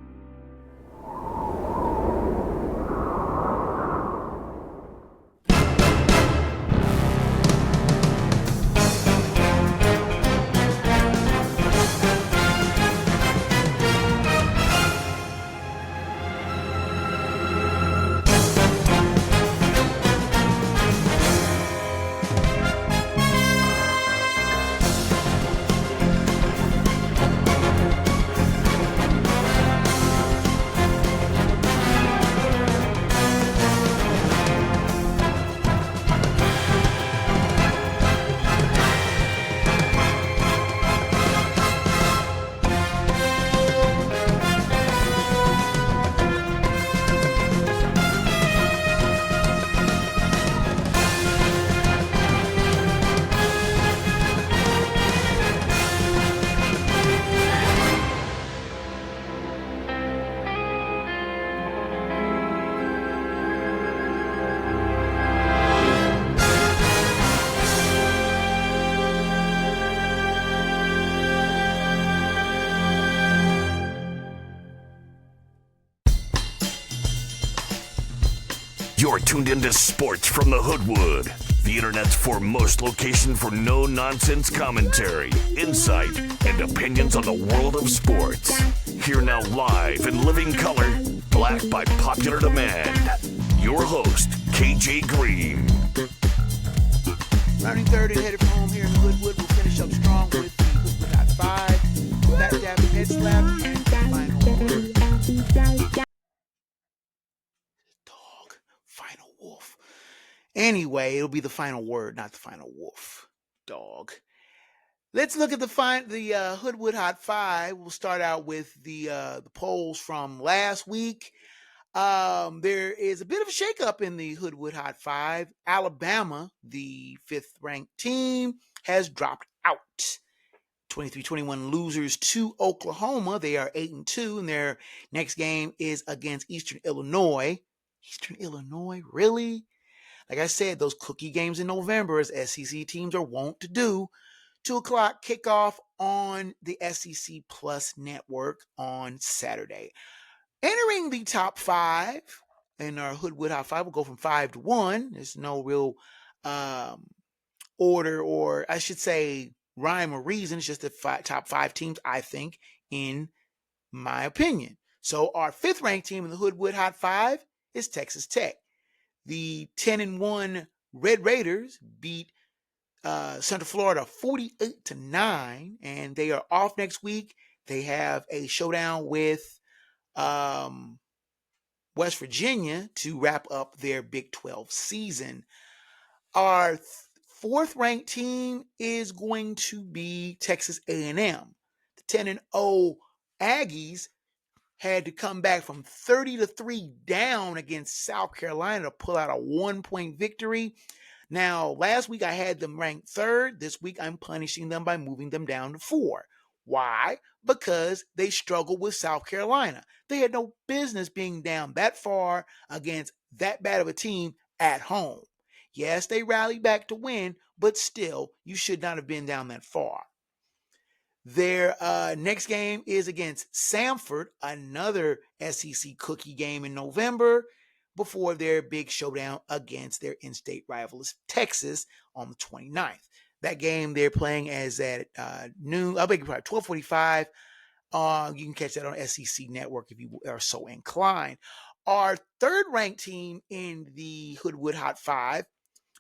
You're tuned into Sports from the Hoodwood, the internet's foremost location for no-nonsense commentary, insight, and opinions on the world of sports. Here now live in living color, black by popular demand, your host, KJ Green. Rounding third and headed for home here in the Hoodwood. We'll finish up strong with the Hoodwood Hot 5, Fat Dap, Head Slap, and the final word. Final wolf. Anyway, it'll be the final word, not the final wolf. Dog. Let's look at the Hoodwood Hot 5. We'll start out with the polls from last week. There is a bit of a shakeup in the Hoodwood Hot 5. Alabama, the 5th-ranked team, has dropped out. 23-21 losers to Oklahoma. They are 8-2, and their next game is against Eastern Illinois. Eastern Illinois, really? Like I said, those cookie games in November, as SEC teams are wont to do. 2 o'clock kickoff on the SEC Plus network on Saturday. Entering the top 5 in our Hoodwood Hot 5, we'll go from 5 to 1. There's no real order, or I should say rhyme or reason. It's just the top 5 teams, I think, in my opinion. So our 5th ranked team in the Hoodwood Hot 5 is Texas Tech. The 10-1 Red Raiders beat Central Florida 48-9, and they are off next week. They have a showdown with West Virginia to wrap up their Big 12 season. Our 4th ranked team is going to be Texas A&M. The 10-0 Aggies had to come back from 30-3 down against South Carolina to pull out a 1-point victory. Now, last week I had them ranked 3rd. This week I'm punishing them by moving them down to 4. Why? Because they struggled with South Carolina. They had no business being down that far against that bad of a team at home. Yes, they rallied back to win, but still, you should not have been down that far. Their next game is against Samford, another SEC cookie game in November, before their big showdown against their in-state rivals, Texas, on the 29th. That game they're playing as at noon, I beg your pardon, 12:45. You can catch that on SEC Network if you are so inclined. Our 3rd ranked team in the Hoodwood Hot 5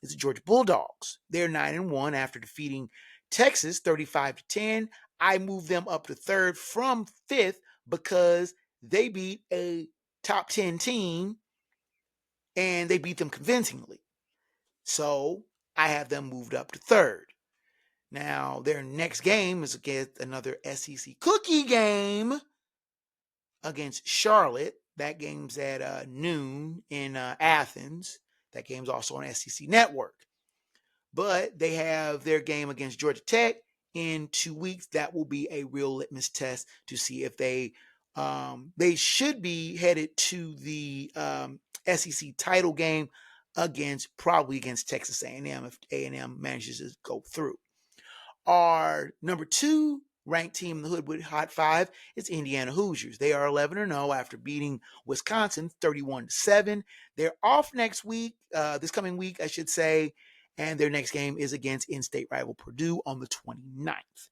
is the Georgia Bulldogs. They're 9-1 after defeating Texas 35-10. I moved them up to 3rd from 5th because they beat a top 10 team and they beat them convincingly. So I have them moved up to 3rd. Now, their next game is against another SEC cookie game against Charlotte. That game's at noon in Athens. That game's also on SEC Network. But they have their game against Georgia Tech in 2 weeks. That will be a real litmus test to see if they should be headed to the SEC title game probably against Texas A&M if A&M manages to go through. Our number 2 ranked team in the Hoodwood Hot 5 is Indiana Hoosiers. They are 11-0 after beating Wisconsin 31-7. They're off next week, this coming week, I should say, and their next game is against in-state rival Purdue on the 29th.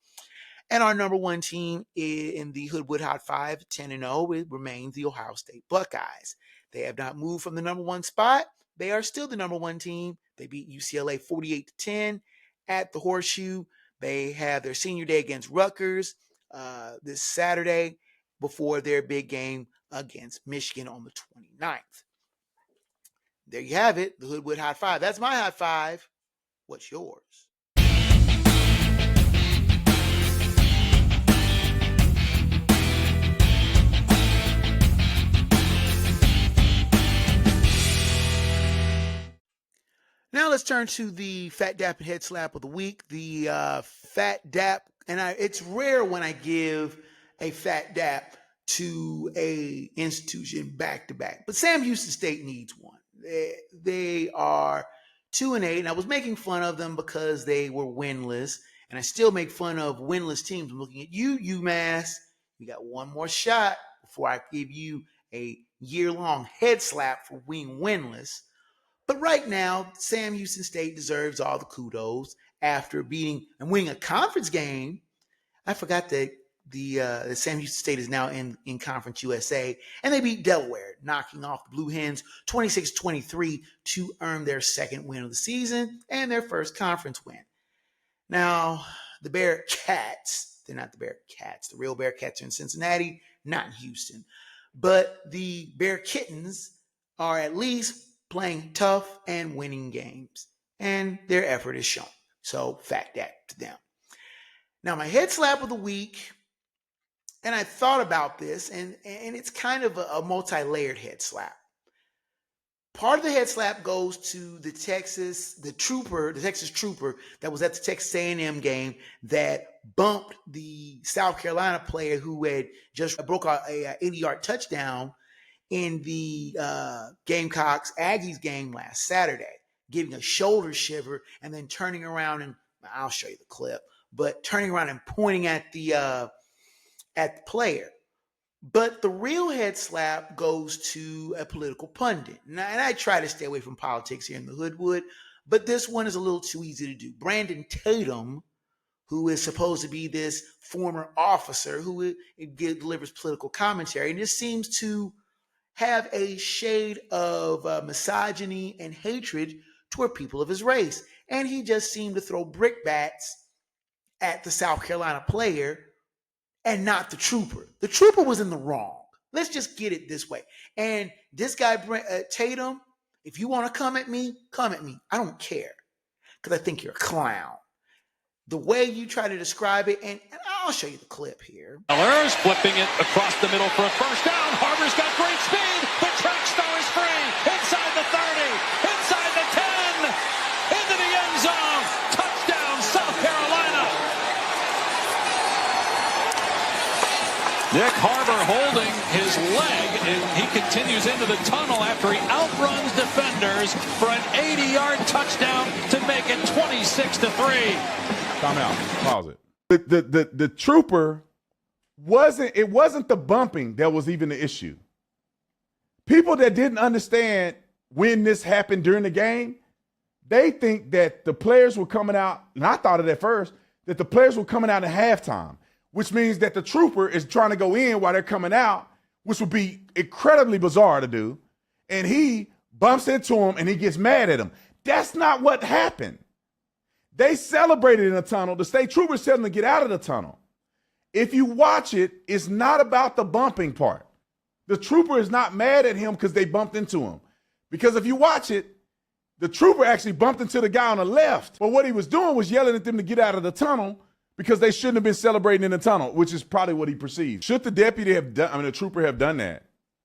And our number 1 team in the Hoodwood Hot 5, 10-0, it remains the Ohio State Buckeyes. They have not moved from the number 1 spot. They are still the number 1 team. They beat UCLA 48-10 at the Horseshoe. They have their senior day against Rutgers this Saturday before their big game against Michigan on the 29th. There you have it, the Hoodwood Hot 5. That's my Hot 5. What's yours? Now let's turn to the Fat Dap and Head Slap of the week. The Fat Dap, and it's rare when I give a Fat Dap to a institution back to back, but Sam Houston State needs one. They are 2-8, and I was making fun of them because they were winless, and I still make fun of winless teams. I'm looking at you, UMass. You got one more shot before I give you a year-long head slap for being winless. But right now, Sam Houston State deserves all the kudos after beating and winning a conference game. I forgot that the Sam Houston State is now in Conference USA, and they beat Delaware, knocking off the Blue Hens 26-23 to earn their 2nd win of the season and their 1st conference win. Now, the Bearcats, they're not the Bearcats. The real Bearcats are in Cincinnati, not in Houston. But the Bear Kittens are at least playing tough and winning games, and their effort is shown. So, fact that to them. Now, my head slap of the week, and I thought about this, and it's kind of a multi-layered head slap. Part of the head slap goes to the Texas Trooper that was at the Texas A&M game that bumped the South Carolina player who had just broke a 80-yard touchdown in the Gamecocks Aggies game last Saturday, giving a shoulder shiver and then turning around, and I'll show you the clip, but turning around and pointing at the player. But the real head slap goes to a political pundit. And I try to stay away from politics here in the Hoodwood, but this one is a little too easy to do. Brandon Tatum, who is supposed to be this former officer who delivers political commentary, and this seems to have a shade of misogyny and hatred toward people of his race. And he just seemed to throw brickbats at the South Carolina player and not the trooper. The trooper was in the wrong. Let's just get it this way. And this guy, Tatum, if you want to come at me, come at me. I don't care because I think you're a clown. The way you try to describe it, and I'll show you the clip here. Ellers flipping it across the middle for a first down. Harbor's got great speed. The track star is free. Inside the 30, inside the 10, into the end zone. Touchdown, South Carolina. Nick Harbor holding his leg, and he continues into the tunnel after he outruns defenders for an 80-yard touchdown to make it 26-3. Time out. Pause it. The trooper wasn't the bumping that was even the issue. People that didn't understand when this happened during the game, they think that the players were coming out, and I thought it at first, that the players were coming out at halftime, which means that the trooper is trying to go in while they're coming out, which would be incredibly bizarre to do. And he bumps into him and he gets mad at him. That's not what happened. They celebrated in the tunnel. The state troopers tell them to get out of the tunnel. If you watch it, it's not about the bumping part. The trooper is not mad at him because they bumped into him. Because if you watch it, the trooper actually bumped into the guy on the left. But what he was doing was yelling at them to get out of the tunnel because they shouldn't have been celebrating in the tunnel, which is probably what he perceived. Should the deputy have done, the trooper have done that,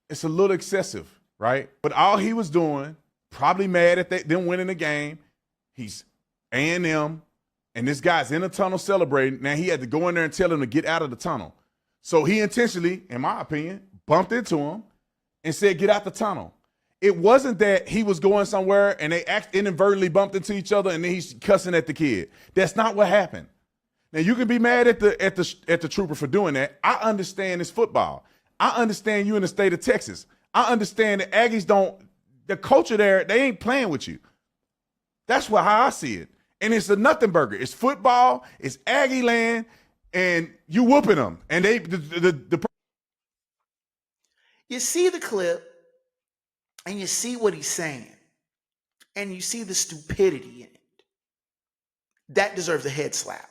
it's a little excessive, right? But all he was doing, probably mad at them winning the game, he's A&M, and this guy's in the tunnel celebrating. Now he had to go in there and tell him to get out of the tunnel. So he intentionally, in my opinion, bumped into him and said, get out the tunnel. It wasn't that he was going somewhere and they inadvertently bumped into each other and then he's cussing at the kid. That's not what happened. Now you can be mad at the trooper for doing that. I understand it's football. I understand you in the state of Texas. I understand the Aggies the culture there, they ain't playing with you. That's how I see it. And it's a nothing burger. It's football, it's Aggie land, and you whooping them. And you see the clip, and you see what he's saying, and you see the stupidity in it. That deserves a head slap.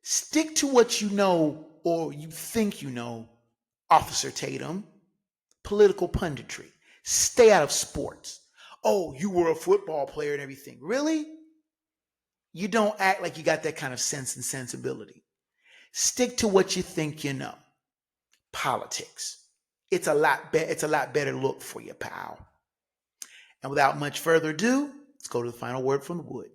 Stick to what you know or you think you know, Officer Tatum. Political punditry. Stay out of sports. Oh, you were a football player and everything. Really? You don't act like you got that kind of sense and sensibility. Stick to what you think you know. Politics. It's a lot better look for you, pal. And without much further ado, let's go to the final word from the wood.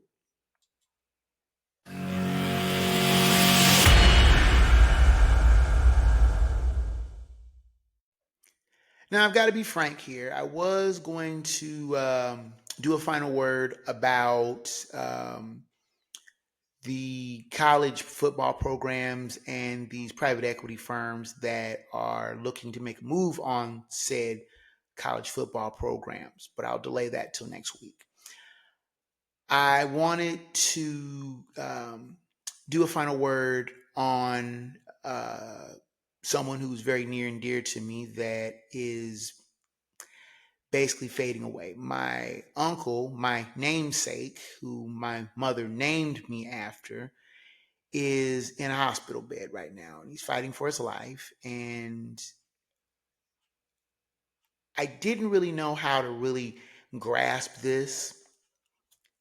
Now, I've got to be frank here. I was going to do a final word about the college football programs and these private equity firms that are looking to make a move on said college football programs, but I'll delay that till next week. I wanted to do a final word on someone who's very near and dear to me that is basically fading away. My uncle, my namesake, who my mother named me after, is in a hospital bed right now, and he's fighting for his life. And I didn't really know how to really grasp this,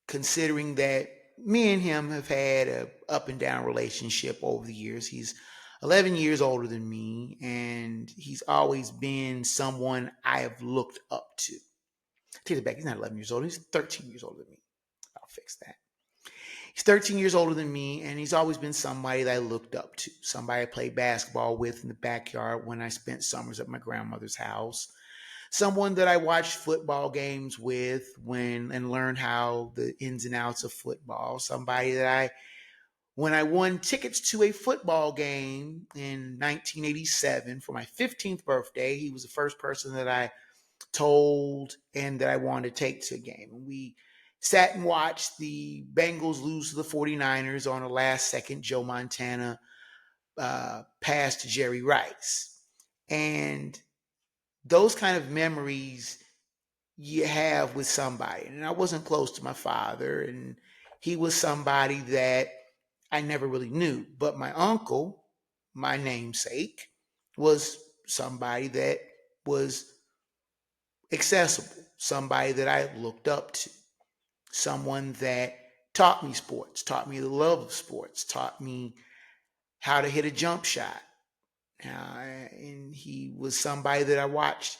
considering that me and him have had a up and down relationship over the years. He's 11 years older than me, and he's always been someone I have looked up to. Take it back. He's not 11 years old. He's 13 years older than me. I'll fix that. He's 13 years older than me, and he's always been somebody that I looked up to, somebody I played basketball with in the backyard when I spent summers at my grandmother's house, someone that I watched football games with and learned how the ins and outs of football, somebody that I when I won tickets to a football game in 1987 for my 15th birthday. He was the first person that I told and that I wanted to take to a game. And we sat and watched the Bengals lose to the 49ers on a last-second Joe Montana pass to Jerry Rice. And those kind of memories you have with somebody. And I wasn't close to my father, and he was somebody that I never really knew. But my uncle, my namesake, was somebody that was accessible, somebody that I looked up to, someone that taught me sports, taught me the love of sports, taught me how to hit a jump shot. And he was somebody that I watched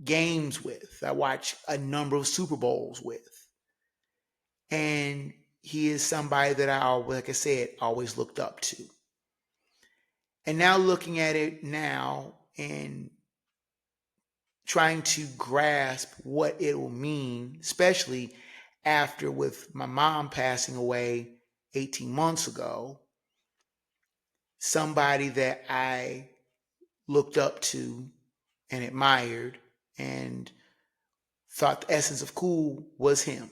games with. I watched a number of Super Bowls with. And he is somebody that I, like I said, always looked up to. And now looking at it now and trying to grasp what it will mean, especially after with my mom passing away 18 months ago, somebody that I looked up to and admired and thought the essence of cool was him.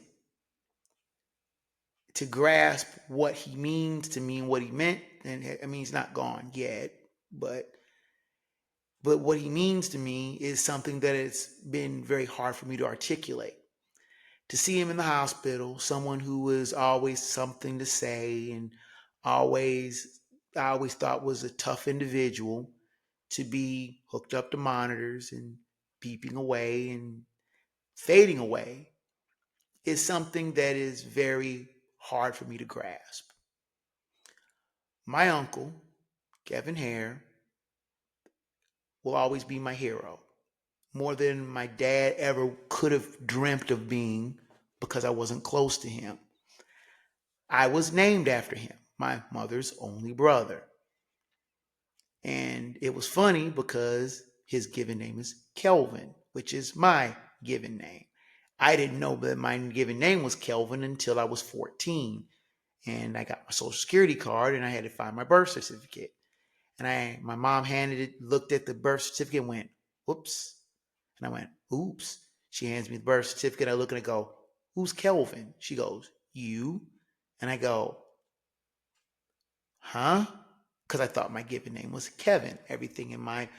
To grasp what he means to me and what he meant, and I mean, he's not gone yet, but what he means to me is something that it's been very hard for me to articulate. To see him in the hospital, someone who was always something to say and I always thought was a tough individual, to be hooked up to monitors and beeping away and fading away is something that is very hard for me to grasp. My uncle, Kevin Hare, will always be my hero, more than my dad ever could have dreamt of being, because I wasn't close to him. I was named after him, my mother's only brother. And it was funny because his given name is Kelvin, which is my given name. I didn't know that my given name was Kelvin until I was 14. And I got my social security card and I had to find my birth certificate. And my mom looked at the birth certificate and went, "Oops." And I went, "Oops." She hands me the birth certificate. I look and I go, "Who's Kelvin?" She goes, "You." And I go, "Huh?" Because I thought my given name was Kevin. Everything in my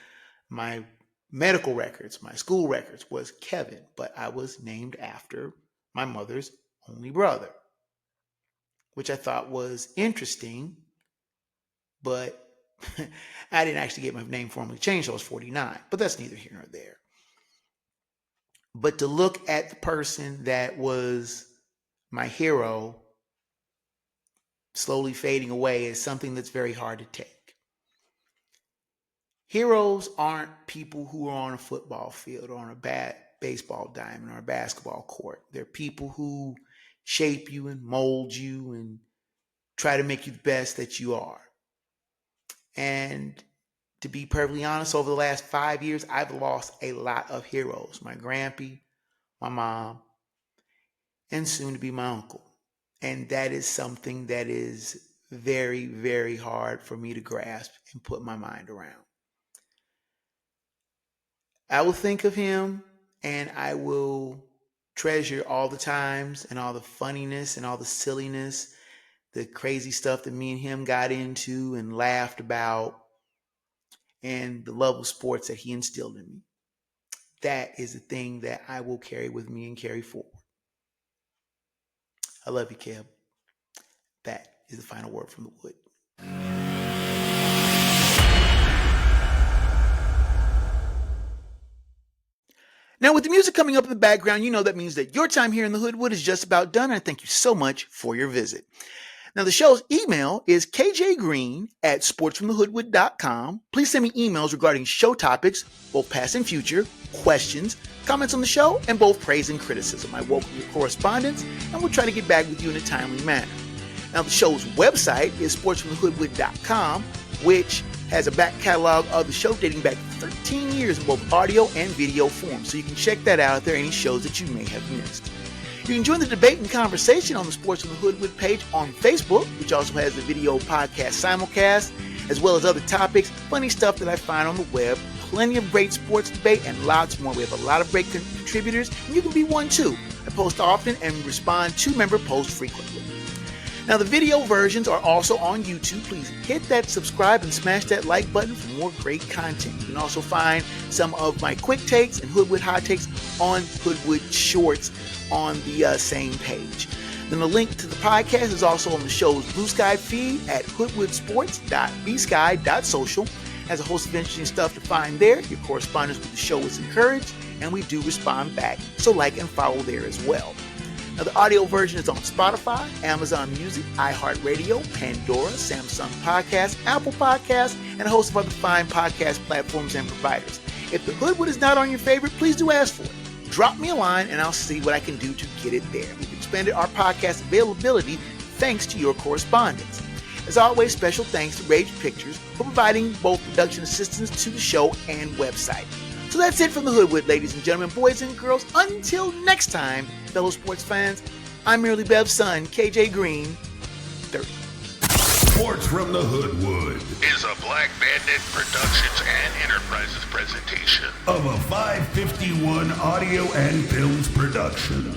medical records, my school records was Kevin, but I was named after my mother's only brother, which I thought was interesting, but I didn't actually get my name formally changed until I was 49, but that's neither here nor there. But to look at the person that was my hero slowly fading away is something that's very hard to take. Heroes aren't people who are on a football field or on a baseball diamond or a basketball court. They're people who shape you and mold you and try to make you the best that you are. And to be perfectly honest, over the last 5 years, I've lost a lot of heroes. My grandpa, my mom, and soon to be my uncle. And that is something that is very, very hard for me to grasp and put my mind around. I will think of him and I will treasure all the times and all the funniness and all the silliness, the crazy stuff that me and him got into and laughed about, and the love of sports that he instilled in me. That is the thing that I will carry with me and carry forward. I love you, Kev. That is the final word from the wood. Now, with the music coming up in the background, you know that means that your time here in the Hoodwood is just about done. And I thank you so much for your visit. Now, the show's email is kjgreen@sportsfromthehoodwood.com. Please send me emails regarding show topics, both past and future, questions, comments on the show, and both praise and criticism. I welcome your correspondence, and we'll try to get back with you in a timely manner. Now, the show's website is sportsfromthehoodwood.com, which has a back catalog of the show dating back 13 years in both audio and video form. So you can check that out if there are any shows that you may have missed. You can join the debate and conversation on the Sports from the Hoodwood page on Facebook, which also has the video podcast simulcast, as well as other topics, funny stuff that I find on the web, plenty of great sports debate, and lots more. We have a lot of great contributors, and you can be one too. I post often and respond to member posts frequently. Now, the video versions are also on YouTube. Please hit that subscribe and smash that like button for more great content. You can also find some of my quick takes and Hoodwood Hot takes on Hoodwood Shorts on the same page. Then the link to the podcast is also on the show's Blue Sky feed at hoodwoodsports.bsky.social. Has a host of interesting stuff to find there. Your correspondence with the show is encouraged, and we do respond back. So like and follow there as well. Now, the audio version is on Spotify, Amazon Music, iHeartRadio, Pandora, Samsung Podcasts, Apple Podcasts, and a host of other fine podcast platforms and providers. If the Hoodwood is not on your favorite, please do ask for it. Drop me a line, and I'll see what I can do to get it there. We've expanded our podcast availability thanks to your correspondence. As always, special thanks to Rage Pictures for providing both production assistance to the show and website. So that's it from the Hoodwood, ladies and gentlemen, boys and girls. Until next time, fellow sports fans, I'm merely Bev's son, KJ Green, 30. Sports from the Hoodwood is a Black Bandit Productions and Enterprises presentation of a 551 audio and films production.